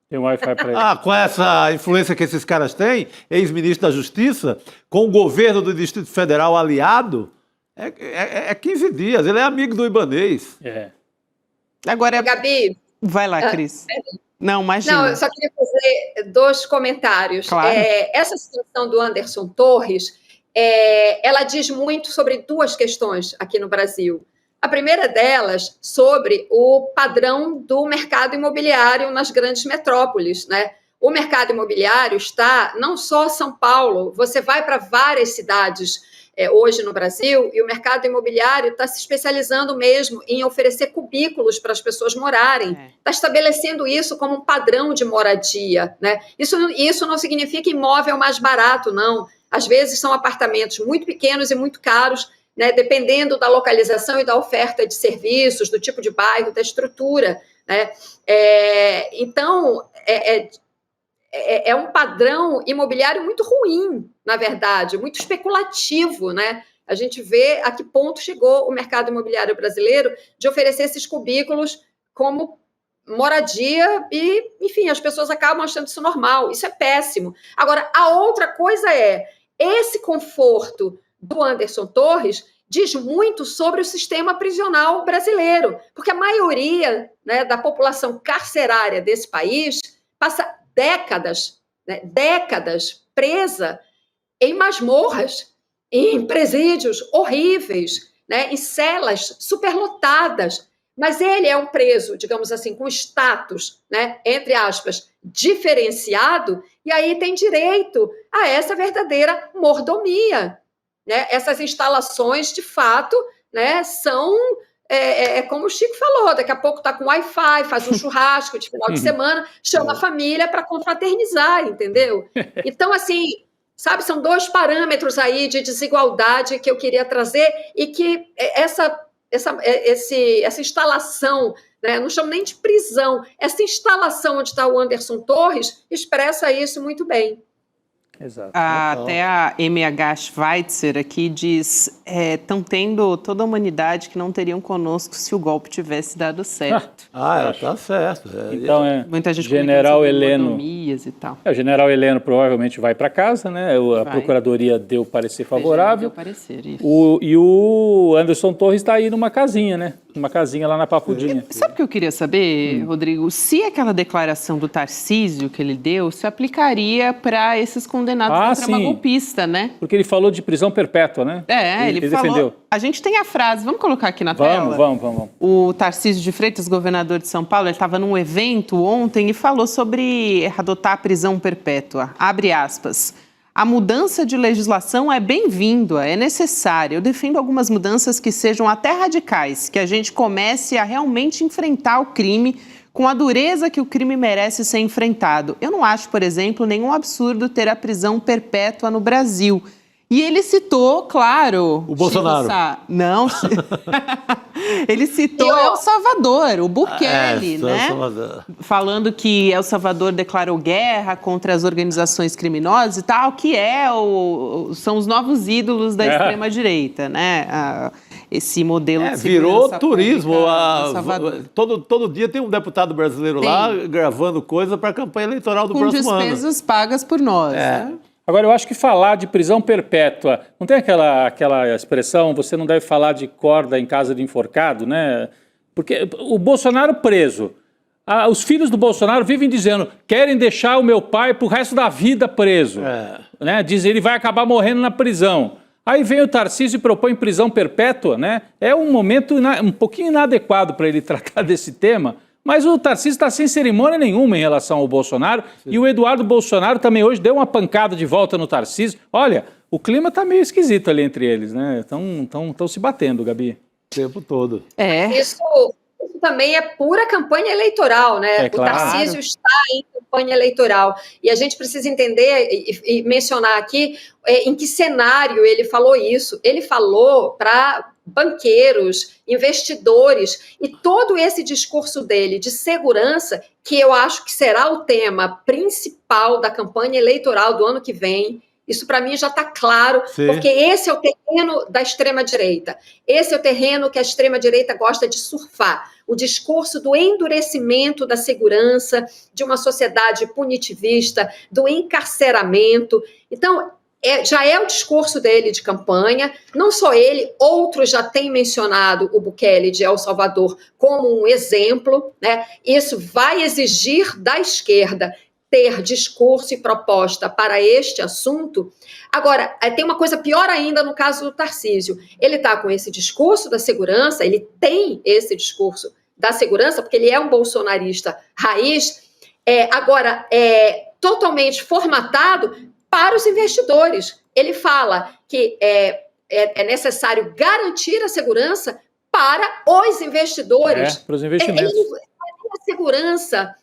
Tem um Wi-Fi para ele. Com essa influência que esses caras têm, ex-ministro da Justiça, com o governo do Distrito Federal aliado, é 15 dias. Ele é amigo do Ibanez. Agora, Gabi... Vai lá, Cris. Não, imagina. Não, eu só queria fazer 2 comentários. Claro. Essa situação do Anderson Torres, ela diz muito sobre 2 questões aqui no Brasil. A primeira delas, sobre o padrão do mercado imobiliário nas grandes metrópoles, né? O mercado imobiliário está, não só São Paulo, você vai para várias cidades hoje no Brasil, e o mercado imobiliário está se especializando mesmo em oferecer cubículos para as pessoas morarem. Está estabelecendo isso como um padrão de moradia, né? Isso não significa imóvel mais barato, não. Às vezes são apartamentos muito pequenos e muito caros, né, dependendo da localização e da oferta de serviços, do tipo de bairro, da estrutura, né? Então, é um padrão imobiliário muito ruim, na verdade, muito especulativo, né? A gente vê a que ponto chegou o mercado imobiliário brasileiro de oferecer esses cubículos como moradia e, enfim, as pessoas acabam achando isso normal. Isso é péssimo. Agora, a outra coisa é, esse conforto do Anderson Torres diz muito sobre o sistema prisional brasileiro, porque a maioria, né, da população carcerária desse país passa décadas presa em masmorras, em presídios horríveis, né, em celas superlotadas. Mas ele é um preso, digamos assim, com status, né, entre aspas, diferenciado, e aí tem direito a essa verdadeira mordomia. Né? Essas instalações, de fato, né, são, como o Chico falou, daqui a pouco está com Wi-Fi, faz um churrasco de final de semana, chama a família para confraternizar, entendeu? Então, assim, sabe, são 2 parâmetros aí de desigualdade que eu queria trazer e que essa instalação, né, não chamo nem de prisão, essa instalação onde está o Anderson Torres expressa isso muito bem. Exato. Até a MH Schweitzer aqui diz, estão tendo toda a humanidade que não teriam conosco se o golpe tivesse dado certo. Ela tá certo. Então, Muita gente General Heleno, mordomias e tal. O General Heleno provavelmente vai para casa, né? A Procuradoria deu parecer favorável. Deu parecer, isso. E o Anderson Torres está aí numa casinha, né? Uma casinha lá na Papudinha. Sabe o que eu queria saber, Rodrigo? Se aquela declaração do Tarcísio que ele deu se aplicaria para esses condenados da trama golpista, né? Porque ele falou de prisão perpétua, né? Ele falou. Defendeu. A gente tem a frase, vamos colocar aqui na tela? Vamos. O Tarcísio de Freitas, governador de São Paulo, ele estava num evento ontem e falou sobre adotar a prisão perpétua. Abre aspas. A mudança de legislação é bem-vinda, é necessária. Eu defendo algumas mudanças que sejam até radicais, que a gente comece a realmente enfrentar o crime com a dureza que o crime merece ser enfrentado. Eu não acho, por exemplo, nenhum absurdo ter a prisão perpétua no Brasil. E ele citou, claro... O Bolsonaro. Não. Ele citou El Salvador, o Bukele, né? Falando que El Salvador declarou guerra contra as organizações criminosas e tal, que são os novos ídolos da extrema-direita, né? Esse modelo de virou turismo. Todo dia tem um deputado brasileiro lá gravando coisa para a campanha eleitoral do próximo ano. Com despesas pagas por nós, né? Agora, eu acho que falar de prisão perpétua, não tem aquela expressão, você não deve falar de corda em casa de enforcado, né? Porque o Bolsonaro preso, os filhos do Bolsonaro vivem dizendo, querem deixar o meu pai pro resto da vida preso. Né? Dizem, ele vai acabar morrendo na prisão. Aí vem o Tarcísio e propõe prisão perpétua, né? É um momento um pouquinho inadequado para ele tratar desse tema, mas o Tarcísio está sem cerimônia nenhuma em relação ao Bolsonaro. Sim. E o Eduardo Bolsonaro também hoje deu uma pancada de volta no Tarcísio. Olha, o clima está meio esquisito ali entre eles, né? Estão se batendo, Gabi. O tempo todo. Isso também é pura campanha eleitoral, né? Claro. O Tarcísio está em campanha eleitoral. E a gente precisa entender e mencionar aqui em que cenário ele falou isso. Ele falou para banqueiros, investidores, e todo esse discurso dele de segurança, que eu acho que será o tema principal da campanha eleitoral do ano que vem, isso para mim já está claro, porque esse é o terreno da extrema-direita, esse é o terreno que a extrema-direita gosta de surfar, o discurso do endurecimento da segurança, de uma sociedade punitivista, do encarceramento. Então, já é o discurso dele de campanha, não só ele, outros já têm mencionado o Bukele de El Salvador como um exemplo, né? Isso vai exigir da esquerda ter discurso e proposta para este assunto. Agora, tem uma coisa pior ainda no caso do Tarcísio. Ele está com esse discurso da segurança, ele tem esse discurso da segurança, porque ele é um bolsonarista raiz, agora, totalmente formatado para os investidores. Ele fala que é necessário garantir a segurança para os investidores. Para os investimentos. A segurança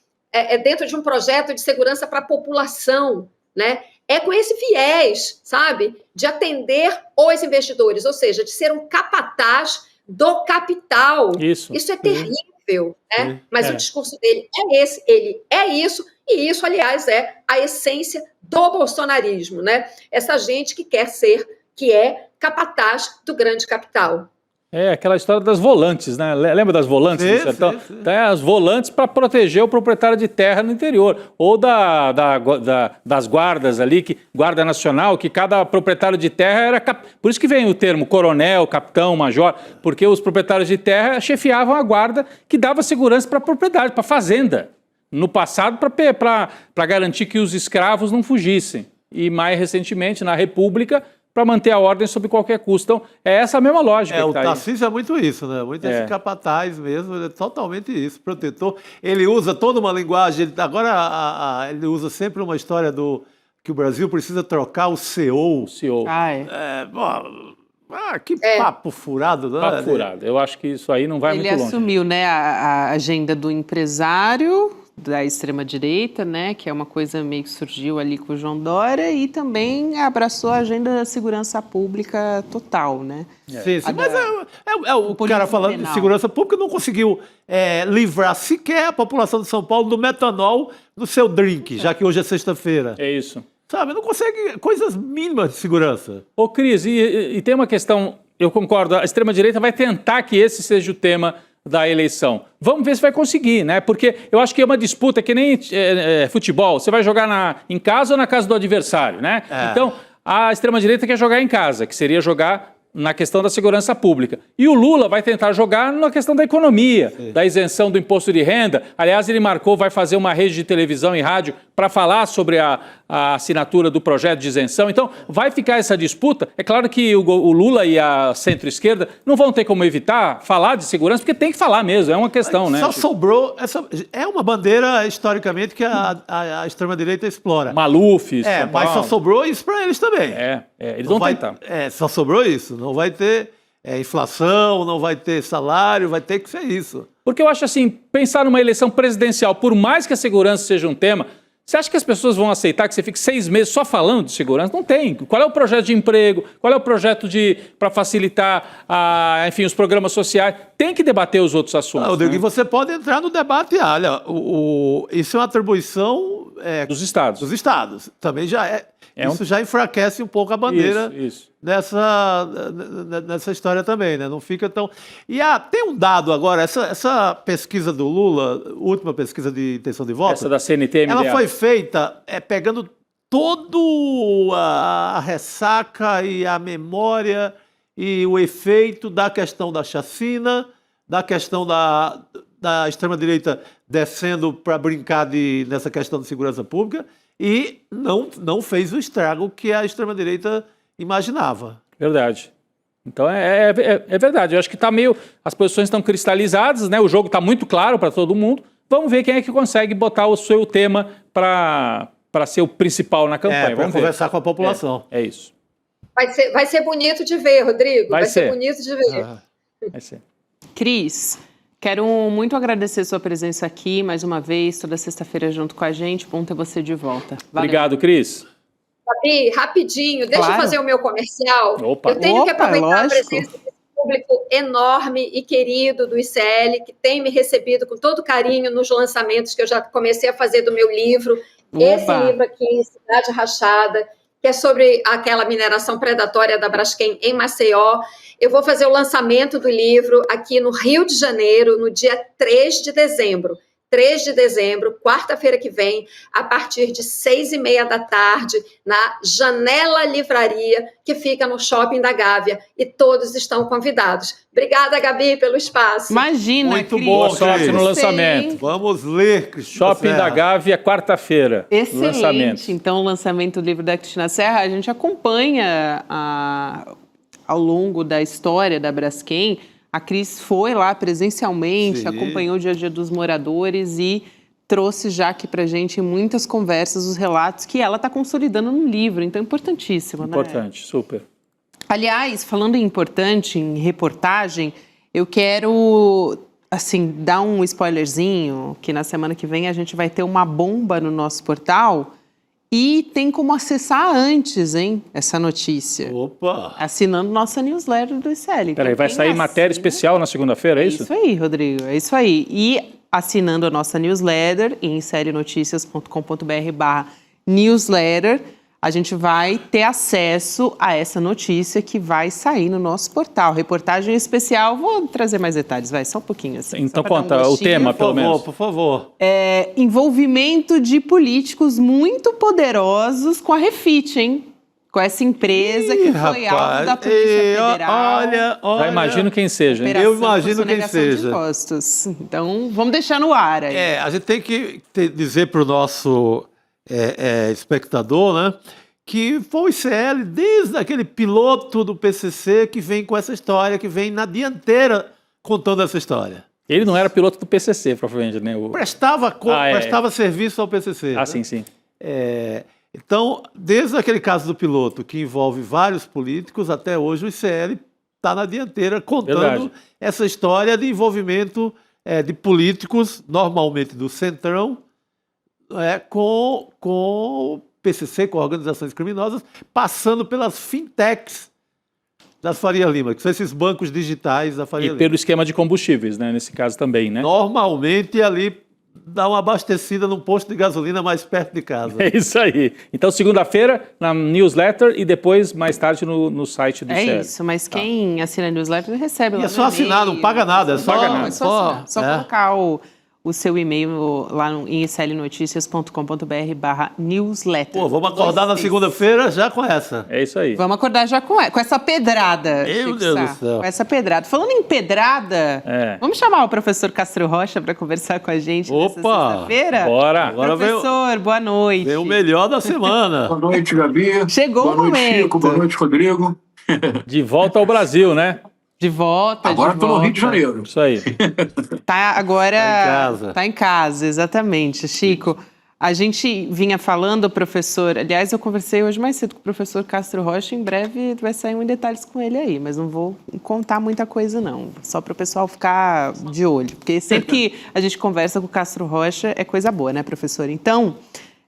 dentro de um projeto de segurança para a população, né? É com esse viés, sabe? De atender os investidores, ou seja, de ser um capataz do capital. Isso é terrível, né? Mas o discurso dele é esse, ele é isso, E isso, aliás, é a essência do bolsonarismo, né? Essa gente que é capataz do grande capital. É aquela história das volantes, né? Lembra das volantes do sertão? Sim. Tem as volantes para proteger o proprietário de terra no interior. Ou das guardas ali, guarda nacional, que cada proprietário de terra era... Por isso que vem o termo coronel, capitão, major, porque os proprietários de terra chefiavam a guarda que dava segurança para a propriedade, para a fazenda. No passado, para garantir que os escravos não fugissem. E mais recentemente, na República, para manter a ordem sob qualquer custo. Então, é essa a mesma lógica. O Tarcísio é muito isso, né? Muito esse capataz mesmo, é totalmente isso, protetor. Ele usa toda uma linguagem, agora ele usa sempre uma história que o Brasil precisa trocar o CEO. Que papo furado, né? Papo furado. Eu acho que isso aí não vai muito longe. Ele assumiu, né, a agenda do empresário da extrema-direita, né, que é uma coisa meio que surgiu ali com o João Dória, e também abraçou a agenda da segurança pública total, né? Sim, mas o cara falando de segurança pública não conseguiu livrar sequer a população de São Paulo do metanol no seu drink, já que hoje é sexta-feira. É isso. Sabe, não consegue coisas mínimas de segurança. Ô, Cris, e tem uma questão, eu concordo, a extrema-direita vai tentar que esse seja o tema da eleição. Vamos ver se vai conseguir, né? Porque eu acho que é uma disputa que nem futebol. Você vai jogar em casa ou na casa do adversário, né? Então, a extrema-direita quer jogar em casa, que seria jogar na questão da segurança pública. E o Lula vai tentar jogar na questão da economia, da isenção do imposto de renda. Aliás, ele vai fazer uma rede de televisão e rádio para falar sobre a assinatura do projeto de isenção. Então, vai ficar essa disputa. É claro que o Lula e a centro-esquerda não vão ter como evitar falar de segurança, porque tem que falar mesmo, é uma questão, né? Só sobrou... É uma bandeira, historicamente, que a extrema-direita explora. Maluf, mas só sobrou isso para eles também. Eles vão tentar. Só sobrou isso. Não vai ter inflação, não vai ter salário, vai ter que ser isso. Porque eu acho assim, pensar numa eleição presidencial, por mais que a segurança seja um tema, você acha que as pessoas vão aceitar que você fique 6 meses só falando de segurança? Não tem. Qual é o projeto de emprego? Qual é o projeto para facilitar, enfim, os programas sociais? Tem que debater os outros assuntos. Rodrigo, e você pode entrar no debate. Olha, isso é uma atribuição dos estados. Dos estados. Também já isso já enfraquece um pouco a bandeira nessa história também, né? Não fica tão... E tem um dado agora, essa pesquisa do Lula, última pesquisa de intenção de voto... Essa da CNT-MDA. Ela foi feita pegando todo a ressaca e a memória e o efeito da questão da chacina, da questão da extrema-direita descendo para brincar nessa questão de segurança pública, e não fez o estrago que a extrema-direita imaginava. Verdade. Então é verdade. Eu acho que as posições estão cristalizadas, né? O jogo está muito claro para todo mundo. Vamos ver quem é que consegue botar o seu tema para ser o principal na campanha. Para conversar com a população. É isso. Vai ser bonito de ver, Rodrigo. Vai ser bonito de ver. Vai ser. Cris, quero muito agradecer sua presença aqui mais uma vez, toda sexta-feira junto com a gente. Bom ter você de volta. Valeu. Obrigado, Cris. Gabi, rapidinho, deixa eu fazer o meu comercial. Opa. Eu tenho que aproveitar lógico. a presença desse público enorme e querido do ICL, que tem me recebido com todo carinho nos lançamentos que eu já comecei a fazer do meu livro. Esse livro aqui, Cidade Rachada, que é sobre aquela mineração predatória da Braskem em Maceió. Eu vou fazer o lançamento do livro aqui no Rio de Janeiro, no dia 3 de dezembro. 3 de dezembro, quarta-feira que vem, a partir de 6h30 da tarde, na Janela Livraria, que fica no Shopping da Gávea. E todos estão convidados. Obrigada, Gabi, pelo espaço. Imagina, Muito Cris. bom, Boa sorte no Cris. lançamento. Vamos ler, Cristina Shopping Serra. da Gávea, quarta-feira. Excelente. Lançamento. Então, o lançamento do livro da Cristina Serra, a gente acompanha ao longo da história da Braskem. A Cris foi lá presencialmente, acompanhou o dia a dia dos moradores e trouxe já aqui pra gente muitas conversas, os relatos que ela está consolidando no livro. Então, importantíssimo, né? Importante, super. Aliás, falando em importante, em reportagem, eu quero, assim, dar um spoilerzinho, que na semana que vem a gente vai ter uma bomba no nosso portal e tem como acessar antes, hein, essa notícia. Opa! Assinando nossa newsletter do ICL. Peraí, vai sair matéria especial na segunda-feira, é isso? Isso aí, Rodrigo, é isso aí. E assinando a nossa newsletter em serienoticias.com.br/newsletter, a gente vai ter acesso a essa notícia que vai sair no nosso portal. Reportagem especial, vou trazer mais detalhes, vai, só um pouquinho. Assim, então conta o tema, pelo menos. Por favor. Envolvimento de políticos muito poderosos com a Refit, hein? Com essa empresa que foi alvo da Polícia Federal. Olha. Já imagino quem seja, hein? Eu imagino quem De seja. impostos. Então, vamos deixar no ar aí. A gente tem que dizer para o nosso espectador, né, que foi o ICL, desde aquele piloto do PCC, que vem com essa história, que vem na dianteira contando essa história. Ele não era piloto do PCC, provavelmente, né? Prestava serviço ao PCC. Ah, né? Sim. Então, desde aquele caso do piloto, que envolve vários políticos, até hoje o ICL está na dianteira contando essa história de envolvimento de políticos, normalmente do Centrão, com o PCC, com organizações criminosas, passando pelas fintechs das Faria Lima, que são esses bancos digitais da Faria Lima. E pelo esquema de combustíveis, né? Nesse caso também, né? Normalmente ali dá uma abastecida num posto de gasolina mais perto de casa. É isso aí. Então, segunda-feira, na newsletter e depois, mais tarde, no site do ICL. É isso, mas quem assina a newsletter recebe lá. E é só assinar, não paga nada. Só colocar o seu e-mail lá em iclnoticias.com.br/newsletter. Pô, vamos acordar na segunda-feira já com essa. É isso aí. Vamos acordar já com essa pedrada. Meu Deus do céu. Com essa pedrada. Falando em pedrada, vamos chamar o professor Castro Rocha para conversar com a gente nessa sexta-feira? Bora. Agora professor, boa noite. Vem o melhor da semana. Boa noite, Gabi. Chegou o momento. Boa noite, Chico. Boa noite, Rodrigo. De volta ao Brasil, né? De volta. Agora estou no Rio de Janeiro. Isso aí. Tá em casa, exatamente. Chico, a gente vinha falando, professor... Aliás, eu conversei hoje mais cedo com o professor Castro Rocha. Em breve vai sair em detalhes com ele aí, mas não vou contar muita coisa, não. Só para o pessoal ficar de olho. Porque sempre que a gente conversa com o Castro Rocha, é coisa boa, né, professor? Então...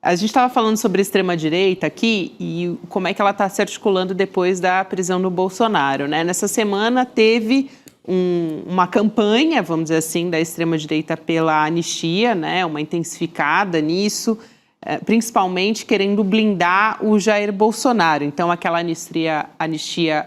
A gente estava falando sobre a extrema-direita aqui e como é que ela está se articulando depois da prisão do Bolsonaro, né? Nessa semana teve uma campanha, vamos dizer assim, da extrema-direita pela anistia, né? Uma intensificada nisso, principalmente querendo blindar o Jair Bolsonaro. Então, aquela anistia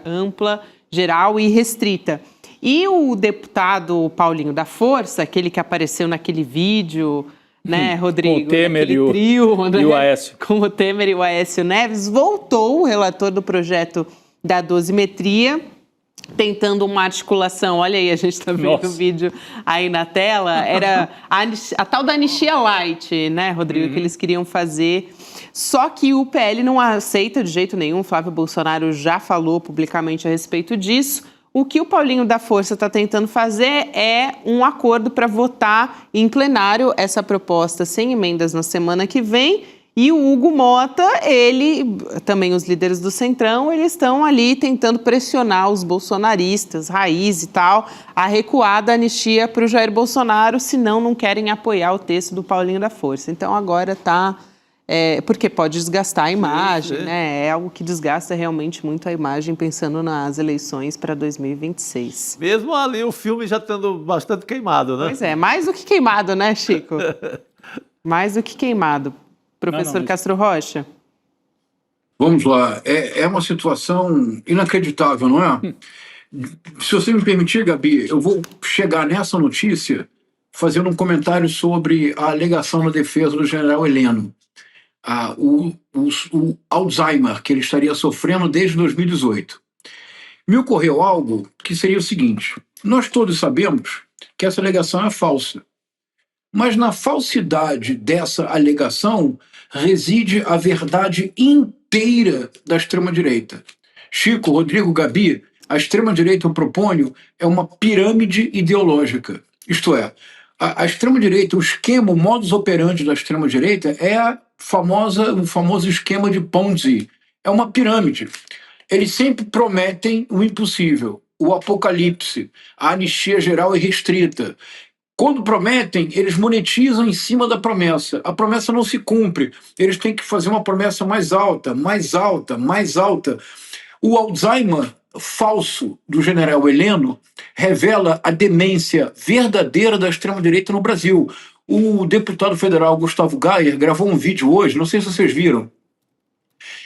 ampla, geral e restrita. E o deputado Paulinho da Força, aquele que apareceu naquele vídeo... né, Rodrigo? Com o Temer e o Aécio. Com o Temer e o Aécio Neves, voltou o relator do projeto da dosimetria, tentando uma articulação. Olha aí, a gente está vendo o vídeo aí na tela. Era a tal da anistia light, né, Rodrigo, que eles queriam fazer. Só que o PL não aceita de jeito nenhum. Flávio Bolsonaro já falou publicamente a respeito disso. O que o Paulinho da Força está tentando fazer é um acordo para votar em plenário essa proposta sem emendas na semana que vem. E o Hugo Mota, também os líderes do Centrão, eles estão ali tentando pressionar os bolsonaristas, raiz e tal, a recuar da anistia para o Jair Bolsonaro, senão não querem apoiar o texto do Paulinho da Força. Então agora está... porque pode desgastar a imagem, né? É algo que desgasta realmente muito a imagem, pensando nas eleições para 2026. Mesmo ali o filme já estando bastante queimado, né? Pois é, mais do que queimado, né, Chico? Mais do que queimado. Professor Castro Rocha? Vamos lá. É uma situação inacreditável, não é? Se você me permitir, Gabi, eu vou chegar nessa notícia fazendo um comentário sobre a alegação na defesa do general Heleno. O Alzheimer que ele estaria sofrendo desde 2018. Me ocorreu algo que seria o seguinte: nós todos sabemos que essa alegação é falsa, mas na falsidade dessa alegação reside a verdade inteira da extrema-direita. Chico, Rodrigo, Gabi, a extrema-direita, eu proponho, é uma pirâmide ideológica. Isto é, a extrema-direita, o esquema, o modus operandi da extrema-direita é o famoso esquema de Ponzi. É uma pirâmide. Eles sempre prometem o impossível, o apocalipse, a anistia geral e restrita. Quando prometem, eles monetizam em cima da promessa. A promessa não se cumpre. Eles têm que fazer uma promessa mais alta, mais alta, mais alta. O Alzheimer falso do general Heleno revela a demência verdadeira da extrema-direita no Brasil. O deputado federal Gustavo Gayer gravou um vídeo hoje, não sei se vocês viram,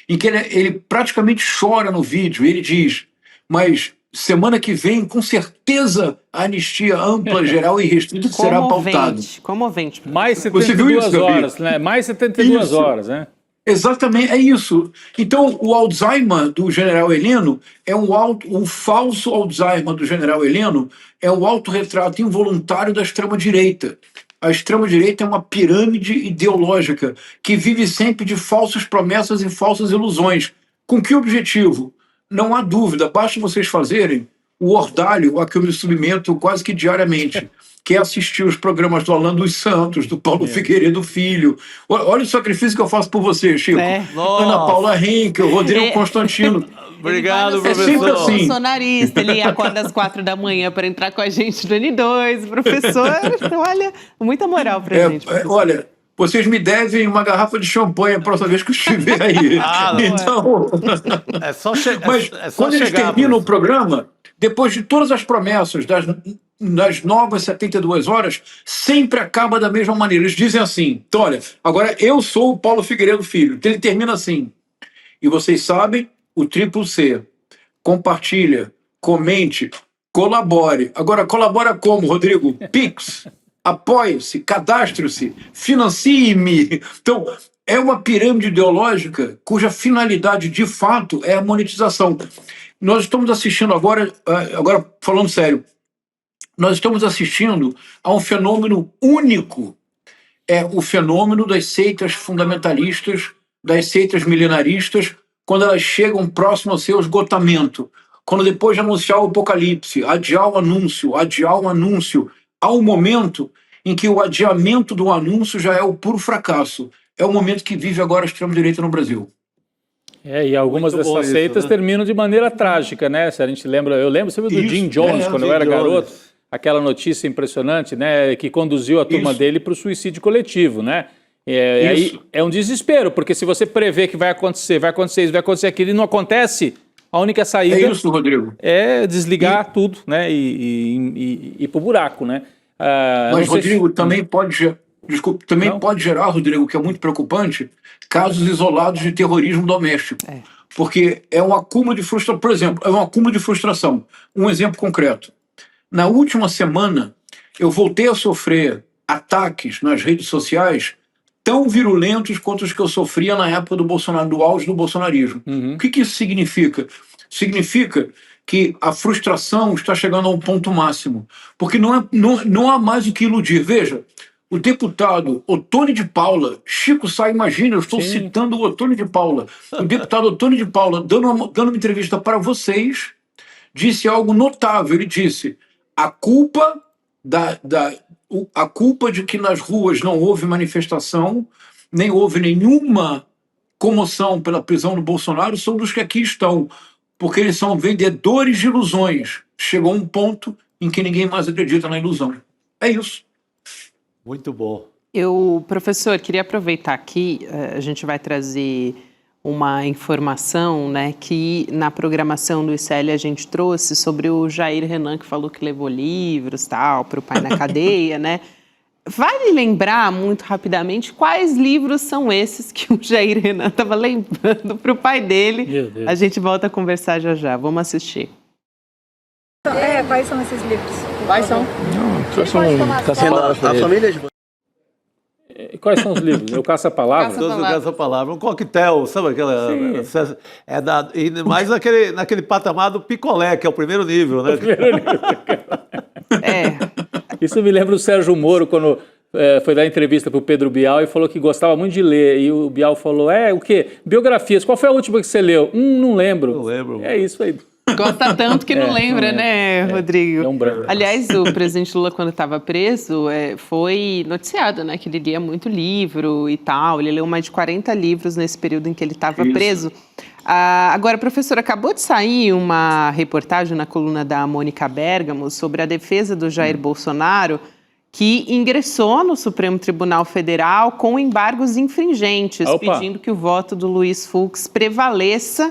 em que ele praticamente chora no vídeo. Ele diz, mas semana que vem, com certeza, a anistia ampla, geral e restrita será pautada. Comovente. Mais Você viu 72 isso, Gabi? horas, né? Mais 72 Isso. horas, né? Exatamente, é isso. Então, o Alzheimer do general Heleno o falso Alzheimer do general Heleno é o autorretrato involuntário da extrema-direita. A extrema-direita é uma pirâmide ideológica que vive sempre de falsas promessas e falsas ilusões. Com que objetivo? Não há dúvida, basta vocês fazerem o ordalho a que eu me submeto quase que diariamente, que é assistir os programas do Alan dos Santos, do Paulo Figueiredo Filho. Olha o sacrifício que eu faço por você, Chico. Ana Paula Henkel, Rodrigo Constantino. Obrigado, Ele professor. sempre Assim. bolsonarista, ele acorda às 4 da manhã para entrar com a gente no N2, professor. Olha, muita moral pra gente. Olha, vocês me devem uma garrafa de champanhe a próxima vez que eu estiver aí. Então, É só chegar. mas quando eles terminam o programa, depois de todas as promessas das novas 72 horas, sempre acaba da mesma maneira. Eles dizem assim, então, olha, agora eu sou o Paulo Figueiredo Filho. Então ele termina assim, e vocês sabem, o triplo C, compartilha, comente, colabore. Agora, colabora como, Rodrigo? Pix, apoie-se, cadastre-se, financie-me. Então, é uma pirâmide ideológica cuja finalidade, de fato, é a monetização. Nós estamos assistindo agora falando sério, nós estamos assistindo a um fenômeno único, é o fenômeno das seitas fundamentalistas, das seitas milenaristas, quando elas chegam próximo ao seu esgotamento, quando depois de anunciar o apocalipse, adiar o anúncio, há um momento em que o adiamento do anúncio já é o puro fracasso. É o momento que vive agora a extrema-direita no Brasil. E algumas Muito bom dessas isso, seitas né? terminam de maneira trágica, né? Se a gente lembra, eu lembro sempre do Isso, Jim Jones, quando eu era Jim Jones. garoto, aquela notícia impressionante, né? Que conduziu a turma Isso. dele para o suicídio coletivo, né? Aí Isso. é um desespero, porque se você prevê que vai acontecer isso, vai acontecer aquilo e não acontece, a única saída É isso, Rodrigo. é desligar tudo, né? E ir pro buraco, né? Mas, não sei Rodrigo, se- também pode gerar, Rodrigo, que é muito preocupante, casos isolados de terrorismo doméstico. Porque é um acúmulo de frustração. Por exemplo, é um acúmulo de frustração. Um exemplo concreto. Na última semana, eu voltei a sofrer ataques nas redes sociais tão virulentos quanto os que eu sofria na época do Bolsonaro, do auge do bolsonarismo. O que isso significa? Significa que a frustração está chegando a um ponto máximo. Porque não há mais o que iludir. Veja, o deputado Ottoni de Paula, Chico Sá, imagina, eu estou citando o Ottoni de Paula. O deputado Ottoni de Paula, dando uma entrevista para vocês, disse algo notável. Ele disse, a culpa de que nas ruas não houve manifestação, nem houve nenhuma comoção pela prisão do Bolsonaro, são dos que aqui estão, porque eles são vendedores de ilusões. Chegou um ponto em que ninguém mais acredita na ilusão. É isso. Muito bom. Professor, queria aproveitar aqui, a gente vai trazer uma informação, né, que na programação do ICL a gente trouxe sobre o Jair Renan, que falou que levou livros, tal, para o pai na cadeia, né? Vale lembrar, muito rapidamente, quais livros são esses que o Jair Renan estava lembrando para o pai dele? Meu Deus. A gente volta a conversar já já. Vamos assistir. Quais são esses livros? Quais são? A família de Quais são os livros? Eu caço a palavra? Caça- Todos essa palavra. Um coquetel, sabe aquela. Mais naquele patamar do picolé, que é o primeiro nível, né? Isso me lembra o Sérgio Moro, quando foi dar entrevista para o Pedro Bial e falou que gostava muito de ler. E o Bial falou, o quê? Biografias. Qual foi a última que você leu? Não lembro. Não lembro. É isso aí. Gosta tanto que não lembra, né, Rodrigo? É um branco. Aliás, o presidente Lula, quando estava preso, foi noticiado, né, que ele lia muito livro e tal. Ele leu mais de 40 livros nesse período em que ele estava preso. Agora, professor, acabou de sair uma reportagem na coluna da Mônica Bergamo sobre a defesa do Jair Bolsonaro, que ingressou no Supremo Tribunal Federal com embargos infringentes, pedindo que o voto do Luiz Fux prevaleça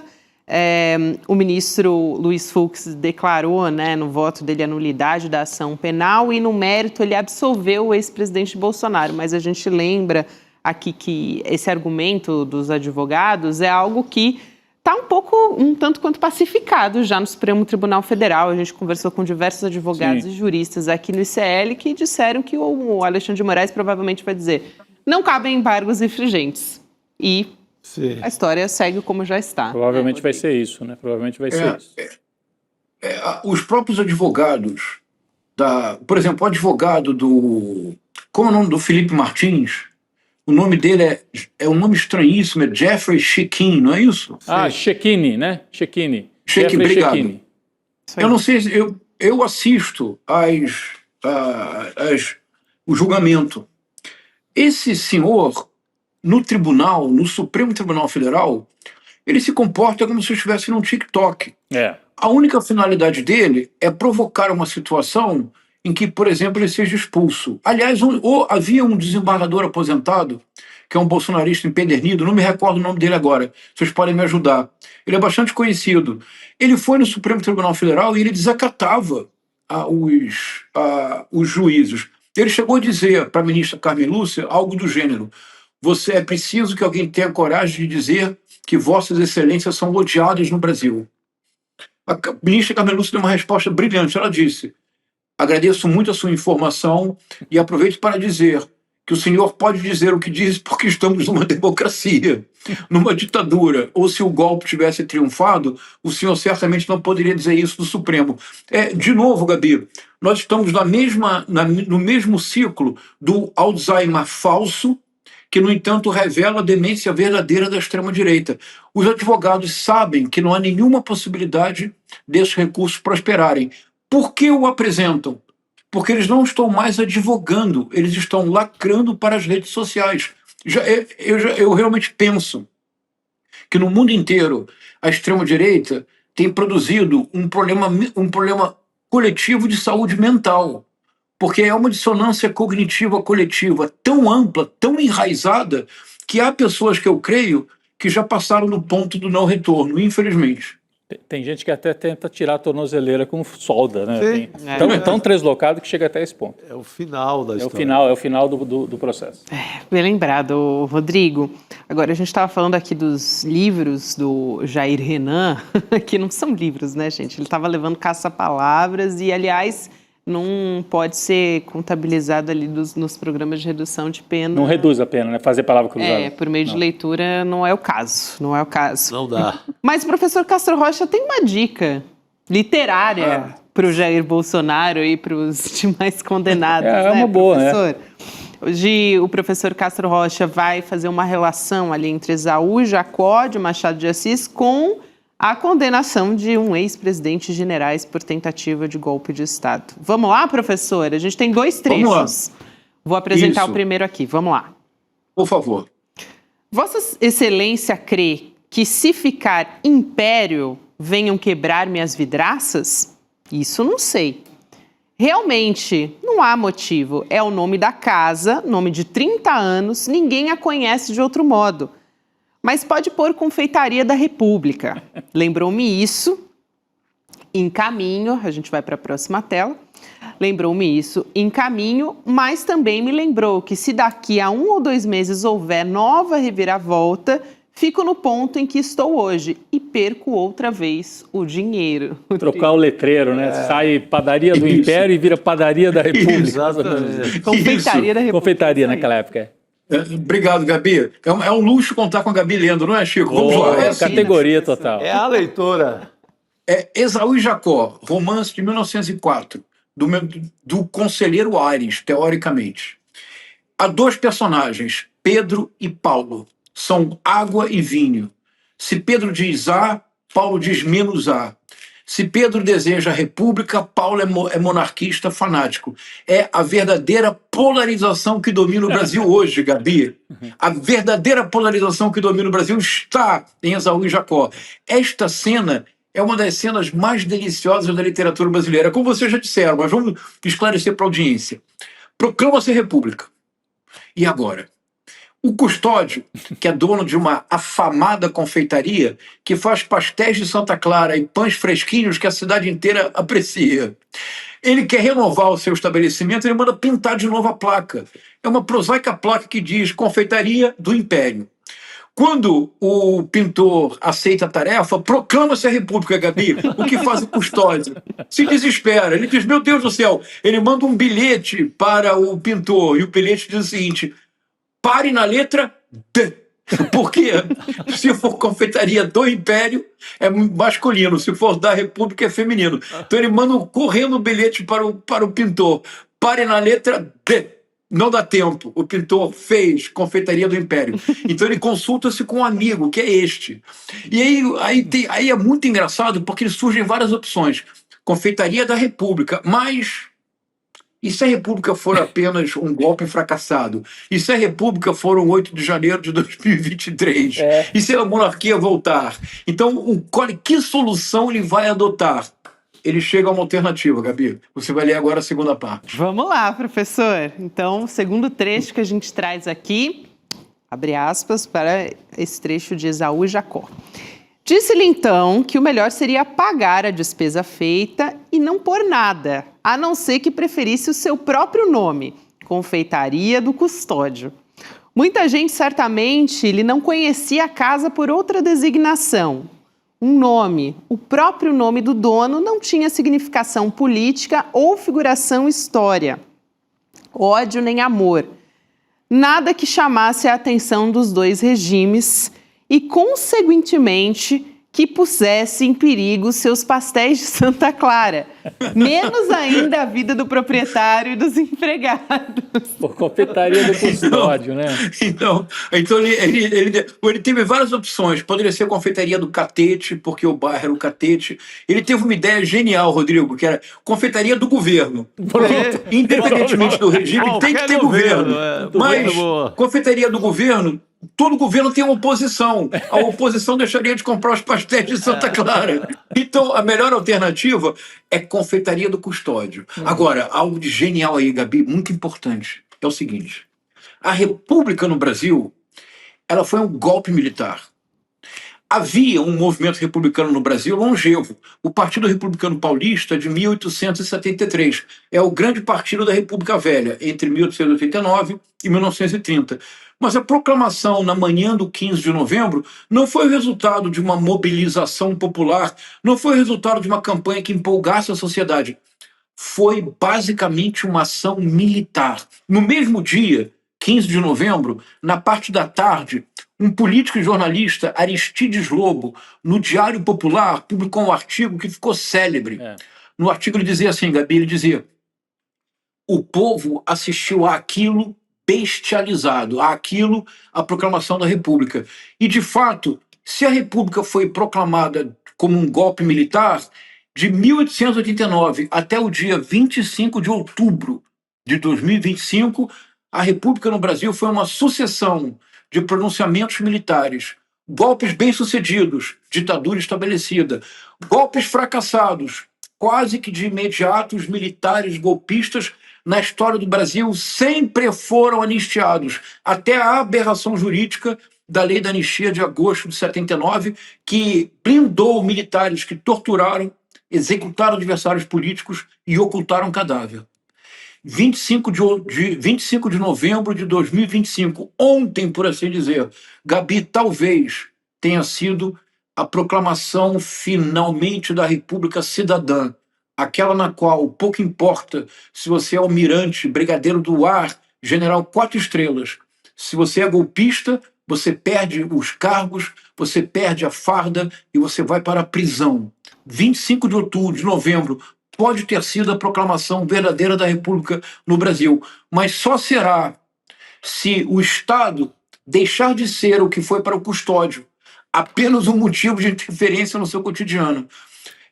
O ministro Luiz Fux declarou, né, no voto dele, a nulidade da ação penal e, no mérito, ele absolveu o ex-presidente Bolsonaro. Mas a gente lembra aqui que esse argumento dos advogados é algo que está um tanto quanto pacificado já no Supremo Tribunal Federal. A gente conversou com diversos advogados e juristas aqui no ICL que disseram que o Alexandre de Moraes provavelmente vai dizer: não cabem embargos infringentes. E a história segue como já está. Provavelmente vai ser isso, né? Provavelmente vai ser isso. Os próprios advogados, por exemplo, o advogado como é o nome do Felipe Martins? O nome dele é um nome estranhíssimo, é Jeffrey Checchini, não é isso? Checchini, né? Checchini. Obrigado. Checchini. Eu não sei, eu assisto o julgamento. Esse senhor, no tribunal, no Supremo Tribunal Federal, ele se comporta como se estivesse num TikTok. A única finalidade dele é provocar uma situação em que, por exemplo, ele seja expulso. Aliás, havia um desembargador aposentado, que é um bolsonarista empedernido, não me recordo o nome dele agora, vocês podem me ajudar. Ele é bastante conhecido. Ele foi no Supremo Tribunal Federal e ele desacatava os juízes. Ele chegou a dizer para a ministra Carmen Lúcia algo do gênero: é preciso que alguém tenha coragem de dizer que vossas excelências são odiadas no Brasil. A ministra Carmen Lúcia deu uma resposta brilhante. Ela disse: agradeço muito a sua informação e aproveito para dizer que o senhor pode dizer o que diz porque estamos numa democracia, numa ditadura. Ou se o golpe tivesse triunfado, o senhor certamente não poderia dizer isso do Supremo. De novo, Gabi, nós estamos no mesmo ciclo do Alzheimer falso, que, no entanto, revela a demência verdadeira da extrema-direita. Os advogados sabem que não há nenhuma possibilidade desses recursos prosperarem. Por que o apresentam? Porque eles não estão mais advogando, eles estão lacrando para as redes sociais. Eu realmente penso que no mundo inteiro a extrema-direita tem produzido um problema coletivo de saúde mental, porque é uma dissonância cognitiva coletiva tão ampla, tão enraizada, que há pessoas que eu creio que já passaram no ponto do não retorno, infelizmente. Tem gente que até tenta tirar a tornozeleira com solda, né? Sim. Tão deslocado que chega até esse ponto. É o final da história. É o final do processo. Bem lembrado, Rodrigo. Agora, a gente estava falando aqui dos livros do Jair Renan, que não são livros, né, gente? Ele estava levando caça-palavras e, aliás, não pode ser contabilizado ali nos programas de redução de pena. Não reduz a pena, né? Fazer palavra cruzada. Por meio de leitura não é o caso. Não é o caso. Não dá. Mas o professor Castro Rocha tem uma dica literária para o Jair Bolsonaro e para os demais condenados. É uma boa, professor? né? Hoje o professor Castro Rocha vai fazer uma relação ali entre Esaú Jacó de Machado de Assis com a condenação de um ex-presidente Generais por tentativa de golpe de Estado. Vamos lá, professor? A gente tem 2 trechos. Vamos lá. Vou apresentar o primeiro aqui. Vamos lá. Por favor. Vossa Excelência crê que, se ficar império, venham quebrar minhas vidraças? Isso não sei. Realmente, não há motivo. É o nome da casa, nome de 30 anos, ninguém a conhece de outro modo. Mas pode pôr Confeitaria da República. Lembrou-me isso, em caminho, a gente vai para a próxima tela. Lembrou-me isso em caminho, mas também me lembrou que, se daqui a 1 ou 2 meses houver nova reviravolta, fico no ponto em que estou hoje e perco outra vez o dinheiro. Trocar o letreiro, né? Sai Padaria do Império e vira Padaria da República. Exatamente. Confeitaria da República. Confeitaria naquela época. Obrigado, Gabi. É um luxo contar com a Gabi lendo, não é, Chico? Vamos lá. Categoria total. É a leitora. Esaú e Jacó, romance de 1904, do conselheiro Aires, teoricamente. Há 2 personagens, Pedro e Paulo. São água e vinho. Se Pedro diz A, Paulo diz menos A. Se Pedro deseja a república, Paulo é monarquista fanático. É a verdadeira polarização que domina o Brasil hoje, Gabi. A verdadeira polarização que domina o Brasil está em Esaú e Jacó. Esta cena é uma das cenas mais deliciosas da literatura brasileira. Como vocês já disseram, mas vamos esclarecer para a audiência. Proclama-se a república. E agora? O Custódio, que é dono de uma afamada confeitaria, que faz pastéis de Santa Clara e pães fresquinhos que a cidade inteira aprecia. Ele quer renovar o seu estabelecimento, ele manda pintar de novo a placa. É uma prosaica placa que diz Confeitaria do Império. Quando o pintor aceita a tarefa, proclama-se a República, Gabi. O que faz o Custódio? Se desespera. Ele diz, meu Deus do céu. Ele manda um bilhete para o pintor, e o bilhete diz o seguinte, pare na letra D. Porque se for Confeitaria do Império, é masculino. Se for da República, é feminino. Então ele manda correndo um bilhete para o pintor. Pare na letra D. Não dá tempo. O pintor fez Confeitaria do Império. Então ele consulta-se com um amigo, que é este. E aí é muito engraçado, porque surgem várias opções. Confeitaria da República, mas... E se a República for apenas um golpe fracassado? E se a República for um 8 de janeiro de 2023? E se a monarquia voltar? Então, que solução ele vai adotar? Ele chega a uma alternativa, Gabi. Você vai ler agora a segunda parte. Vamos lá, professor. Então, o segundo trecho que a gente traz aqui, abre aspas, para esse trecho de Esaú e Jacó. Disse-lhe então que o melhor seria pagar a despesa feita e não pôr nada, a não ser que preferisse o seu próprio nome, Confeitaria do Custódio. Muita gente certamente lhe não conhecia a casa por outra designação. Um nome, o próprio nome do dono, não tinha significação política ou figuração história, ódio nem amor. Nada que chamasse a atenção dos dois regimes e, consequentemente, que pusesse em perigo seus pastéis de Santa Clara, menos ainda a vida do proprietário e dos empregados. Pô, Confeitaria do Custódio, né? Então ele teve várias opções. Poderia ser a Confeitaria do Catete, porque o bairro era o Catete. Ele teve uma ideia genial, Rodrigo, que era Confeitaria do Governo. Independentemente do regime, tem que ter governo. Mas Confeitaria do Governo, todo governo tem uma oposição. A oposição deixaria de comprar os pastéis de Santa Clara. Então, a melhor alternativa é Confeitaria do Custódio. Agora, algo de genial aí, Gabi, muito importante, é o seguinte. A República no Brasil, ela foi um golpe militar. Havia um movimento republicano no Brasil longevo, o Partido Republicano Paulista de 1873. É o grande partido da República Velha, entre 1889 e 1930. Mas a proclamação na manhã do 15 de novembro não foi o resultado de uma mobilização popular, não foi o resultado de uma campanha que empolgasse a sociedade. Foi basicamente uma ação militar. No mesmo dia, 15 de novembro, na parte da tarde, um político e jornalista, Aristides Lobo, no Diário Popular, publicou um artigo que ficou célebre. No artigo ele dizia assim, Gabi, ele dizia: o povo assistiu àquilo bestializado, àquilo, a proclamação da República. E, de fato, se a República foi proclamada como um golpe militar, de 1889 até o dia 25 de outubro de 2025, a República no Brasil foi uma sucessão de pronunciamentos militares, golpes bem-sucedidos, ditadura estabelecida, golpes fracassados, quase que de imediato os militares golpistas na história do Brasil sempre foram anistiados, até a aberração jurídica da Lei da Anistia de agosto de 79, que blindou militares que torturaram, executaram adversários políticos e ocultaram cadáver. 25 de novembro de 2025, ontem, por assim dizer, Gabi, talvez tenha sido a proclamação finalmente da República Cidadã, aquela na qual pouco importa se você é almirante, brigadeiro do ar, general 4 estrelas. Se você é golpista, você perde os cargos, você perde a farda e você vai para a prisão. 25 de novembro pode ter sido a proclamação verdadeira da República no Brasil, mas só será se o Estado deixar de ser o que foi para o Custódio, apenas um motivo de interferência no seu cotidiano.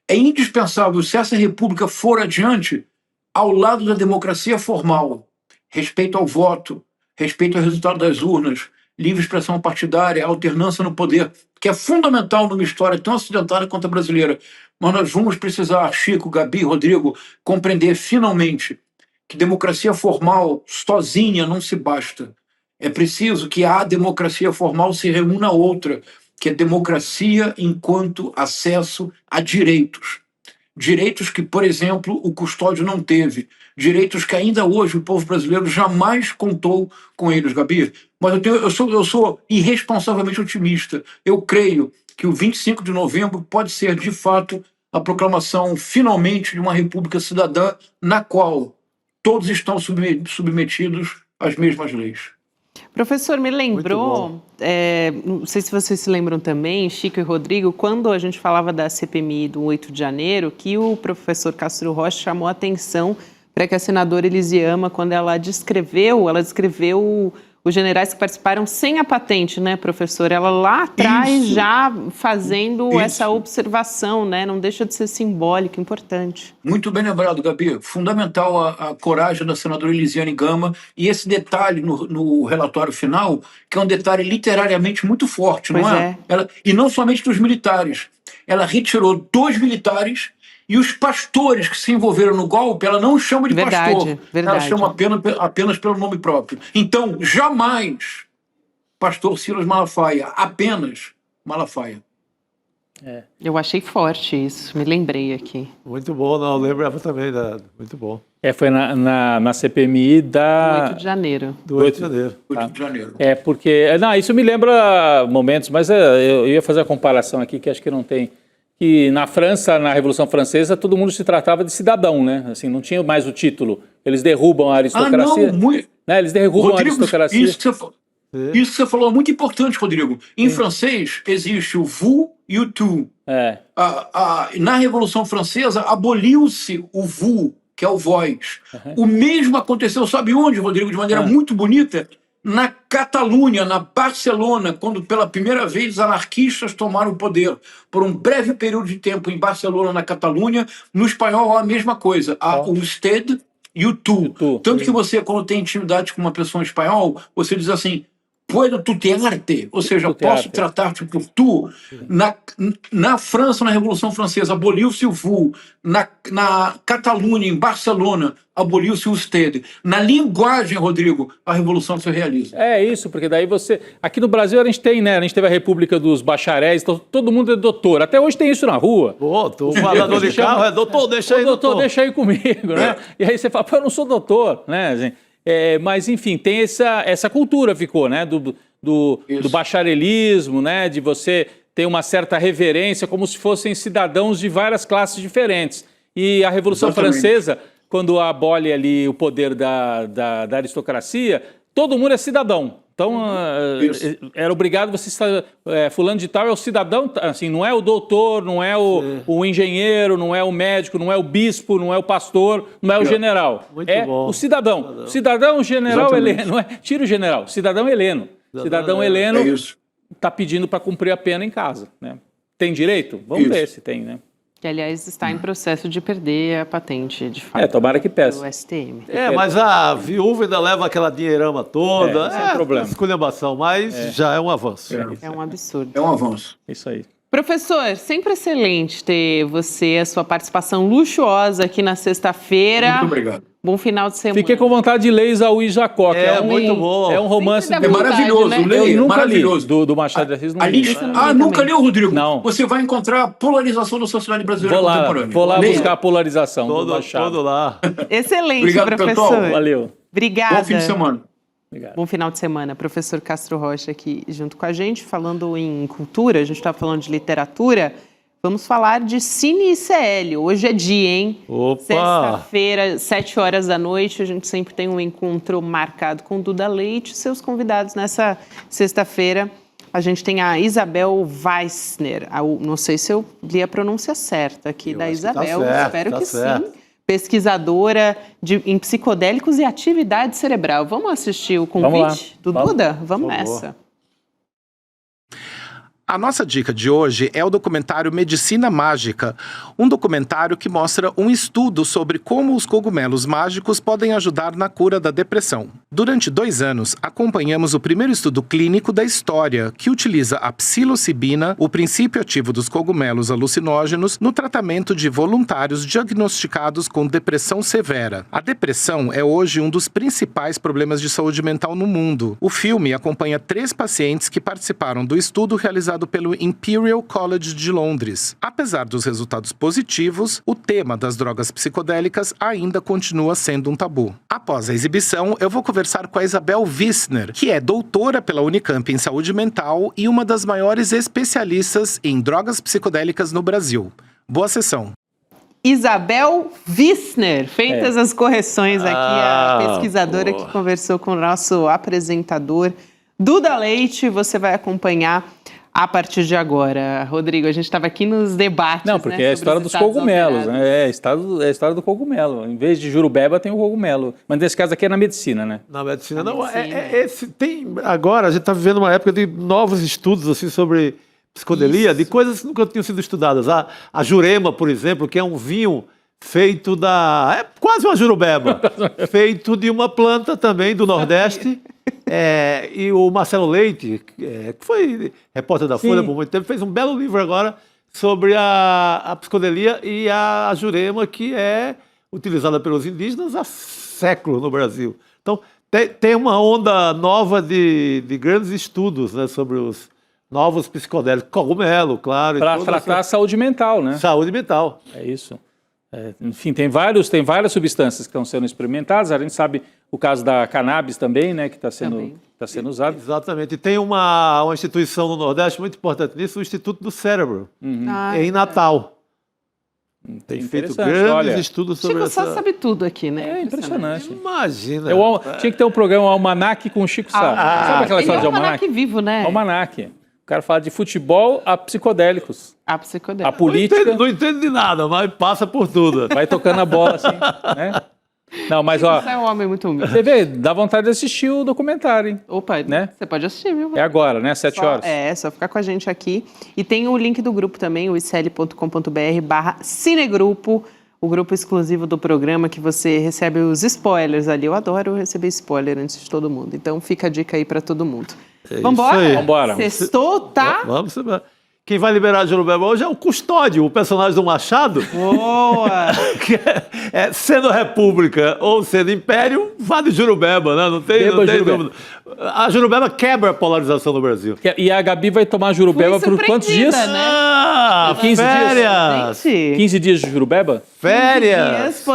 É indispensável, se essa República for adiante, ao lado da democracia formal, respeito ao voto, respeito ao resultado das urnas, livre expressão partidária, alternância no poder, que é fundamental numa história tão ocidental quanto a brasileira. Mas nós vamos precisar, Chico, Gabi, Rodrigo, compreender finalmente que democracia formal sozinha não se basta. É preciso que a democracia formal se reúna a outra, que é democracia enquanto acesso a direitos. Direitos que, por exemplo, o Custódio não teve. Direitos que ainda hoje o povo brasileiro jamais contou com eles, Gabi. Mas eu sou irresponsavelmente otimista. Eu creio que o 25 de novembro pode ser, de fato, a proclamação, finalmente, de uma república cidadã na qual todos estão submetidos às mesmas leis. Professor, me lembrou, não sei se vocês se lembram também, Chico e Rodrigo, quando a gente falava da CPMI do 8 de janeiro, que o professor Castro Rocha chamou a atenção para que a senadora Elisiama, quando ela descreveu os generais que participaram sem a patente, né, professor? Ela lá atrás já fazendo essa observação, né? Não deixa de ser simbólico, importante. Muito bem lembrado, Gabi. Fundamental a coragem da senadora Elisiane Gama e esse detalhe no relatório final, que é um detalhe literariamente muito forte, não é? E não somente dos militares. Ela retirou 2 militares e os pastores que se envolveram no golpe, ela não chama de pastor. Ela chama apenas pelo nome próprio. Então, jamais pastor Silas Malafaia, apenas Malafaia. Eu achei forte isso, me lembrei aqui. Muito bom, não, lembrava também, muito bom. Foi na CPMI da... 8 de janeiro. Do 8 de janeiro. 8 de janeiro. Porque... isso me lembra momentos, mas eu ia fazer a comparação aqui, que acho que não tem... Que na França, na Revolução Francesa, todo mundo se tratava de cidadão, né? Assim, não tinha mais o título. Eles derrubam a aristocracia. Né? Eles derrubam Rodrigo, a aristocracia. Isso que você falou é muito importante, Rodrigo. Em francês, existe o vous e o tu. Na Revolução Francesa, aboliu-se o vous, que é o vós. O mesmo aconteceu, sabe onde, Rodrigo? De maneira muito bonita, na Catalunha, na Barcelona, quando pela primeira vez os anarquistas tomaram o poder. Por um breve período de tempo em Barcelona, na Catalunha, no espanhol a mesma coisa. Há o usted e o tu. Tanto que você, quando tem intimidade com uma pessoa em espanhol, você diz assim, puedo tutear-te, ou seja, posso tratar-te por tu. Na França, na Revolução Francesa, aboliu-se o vous. Na Catalunha, em Barcelona, aboliu-se o usted. Na linguagem, Rodrigo, a revolução se realiza. É isso, porque daí você... Aqui no Brasil a gente tem, né? A gente teve a República dos Bacharéis, então todo mundo é doutor. Até hoje tem isso na rua. O falador de carro doutor, deixa aí, doutor. Deixa aí comigo, né? E aí você fala, eu não sou doutor, né? Assim, mas, enfim, tem essa cultura, ficou, né? Do bacharelismo, né? De você ter uma certa reverência, como se fossem cidadãos de várias classes diferentes. E a Revolução Francesa, quando abole ali o poder da aristocracia, todo mundo é cidadão. Então, era obrigado você estar... fulano de tal é o cidadão, assim, não é o doutor, não é o engenheiro, não é o médico, não é o bispo, não é o pastor, não é o general. O cidadão. Cidadão general Heleno. Tira o general. Cidadão Heleno. Cidadão Heleno está pedindo para cumprir a pena em casa. Né? Tem direito? Vamos ver se tem, né? Que, aliás, está em processo de perder a patente, de fato. Tomara que peça. Do STM. Mas a viúva ainda leva aquela dinheirama toda. Sem problema. Esculhambação, mas já é um avanço. É um absurdo. É um avanço. Isso aí. Professor, sempre excelente ter você, a sua participação luxuosa aqui na sexta-feira. Muito obrigado. Bom final de semana. Fiquei com vontade de ler Isaú e Jacó, que é muito bom. É um romance... É maravilhoso, né? Leia, Eu nunca maravilhoso. li do Machado de Assis. Nunca leu, Rodrigo? Não. Você vai encontrar a polarização da sociedade brasileira contemporânea. Vou lá buscar a polarização do Machado. Todo lá. Excelente, Obrigado, professor. Cantol. Valeu. Obrigada. Bom fim de semana. Obrigado. Bom final de semana. Professor Castro Rocha aqui junto com a gente, falando em cultura, a gente está falando de literatura. Vamos falar de Cine ICL. Hoje é dia, hein? Opa! Sexta-feira, 7 horas da noite, a gente sempre tem um encontro marcado com Duda Leite. Seus convidados nessa sexta-feira, a gente tem a Isabel Weissner. Não sei se eu li a pronúncia certa aqui da Isabel, espero que sim. Pesquisadora em psicodélicos e atividade cerebral. Vamos assistir o convite do Duda? Vamos nessa. A nossa dica de hoje é o documentário Medicina Mágica, um documentário que mostra um estudo sobre como os cogumelos mágicos podem ajudar na cura da depressão. Durante 2 anos, acompanhamos o primeiro estudo clínico da história, que utiliza a psilocibina, o princípio ativo dos cogumelos alucinógenos, no tratamento de voluntários diagnosticados com depressão severa. A depressão é hoje um dos principais problemas de saúde mental no mundo. O filme acompanha 3 pacientes que participaram do estudo realizado pelo Imperial College de Londres. Apesar dos resultados positivos, o tema das drogas psicodélicas ainda continua sendo um tabu. Após a exibição, eu vou conversar com a Isabel Wissner, que é doutora pela Unicamp em saúde mental e uma das maiores especialistas em drogas psicodélicas no Brasil. Boa sessão. Isabel Wissner, feitas as correções aqui, a pesquisadora que conversou com o nosso apresentador Duda Leite, você vai acompanhar a partir de agora. Rodrigo, a gente estava aqui nos debates. Não, porque né, é a história dos cogumelos, né? É a história do cogumelo. Em vez de jurubeba, tem o cogumelo. Mas nesse caso aqui é na medicina, né? Na medicina, não. Agora, a gente está vivendo uma época de novos estudos assim, sobre psicodelia, de coisas que nunca tinham sido estudadas. A jurema, por exemplo, que é um vinho feito é quase uma jurubeba, feito de uma planta também do Nordeste. E o Marcelo Leite, que foi repórter da Folha por muito tempo, fez um belo livro agora sobre a psicodelia e a jurema, que é utilizada pelos indígenas há séculos no Brasil. Então, tem uma onda nova de grandes estudos, né, sobre os novos psicodélicos, cogumelo, claro. Para tratar a saúde mental, né? Saúde mental. É isso. Enfim, tem várias substâncias que estão sendo experimentadas. A gente sabe o caso da cannabis também, né, que está sendo usado. Exatamente. E tem uma instituição no Nordeste muito importante nisso, o Instituto do Cérebro, em Natal. Tem feito grandes estudos sobre Chico essa... Sá sabe tudo aqui, né? É impressionante. Imagina. Tinha que ter um programa Almanac com o Chico Sá. Sabe aquela história de Almanac? Vivo, né? Almanac. O cara fala de futebol a psicodélicos. A psicodélica. A política... Não entendo de nada, mas passa por tudo. Vai tocando a bola assim, né? Não, mas ó... Você é um homem muito humilde. Você vê, dá vontade de assistir o documentário, hein? Opa, né? Você pode assistir, viu? É agora, né? 7 horas. Só ficar com a gente aqui. E tem o link do grupo também, o icl.com.br/cinegrupo, o grupo exclusivo do programa que você recebe os spoilers ali. Eu adoro receber spoiler antes de todo mundo. Então fica a dica aí pra todo mundo. Vambora? Vambora. Sextou, tá? Vamos embora. Quem vai liberar a jurubeba hoje é o Custódio, o personagem do Machado. Boa! Que sendo república ou sendo império, vale jurubeba, né? Não tem dúvida. A jurubeba quebra a polarização no Brasil. E a Gabi vai tomar jurubeba por quantos dias? Né? 15 férias! Dias? 15 dias de jurubeba? Férias!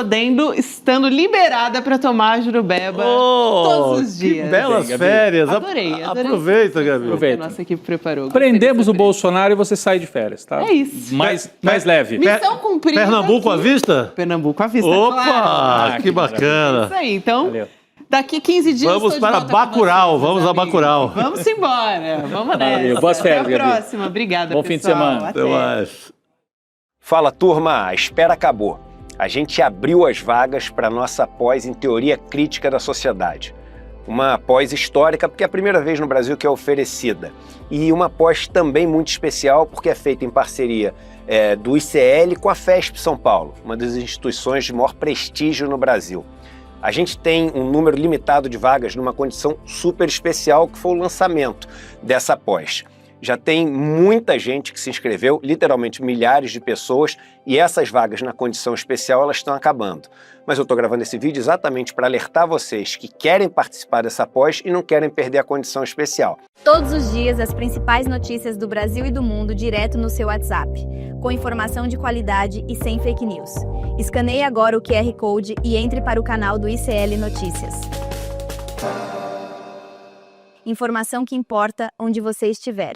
Estando liberada para tomar a jurubeba todos os dias. Que belas férias. Adorei. Aproveita, Gabi. A nossa equipe preparou. Prendemos o Bolsonaro e você sai de férias, tá? É isso. Mais leve. Missão cumprida. Pernambuco à vista? Pernambuco à vista, Opa, claro. que bacana. Isso aí, então... Valeu. Daqui 15 dias vamos para Bacurau, vamos a Bacurau. Vamos embora, vamos nessa. Valeu, boas férias, Até a Gabi. próxima, obrigada, Bom pessoal. fim de semana. Até mais. Fala, turma, a espera acabou. A gente abriu as vagas para a nossa pós em Teoria Crítica da Sociedade. Uma pós histórica, porque é a primeira vez no Brasil que é oferecida. E uma pós também muito especial, porque é feita em parceria do ICL com a FESP São Paulo, uma das instituições de maior prestígio no Brasil. A gente tem um número limitado de vagas numa condição super especial, que foi o lançamento dessa pós. Já tem muita gente que se inscreveu, literalmente milhares de pessoas, e essas vagas na condição especial elas estão acabando. Mas eu estou gravando esse vídeo exatamente para alertar vocês que querem participar dessa pós e não querem perder a condição especial. Todos os dias, as principais notícias do Brasil e do mundo direto no seu WhatsApp, com informação de qualidade e sem fake news. Escaneie agora o QR Code e entre para o canal do ICL Notícias. Informação que importa onde você estiver.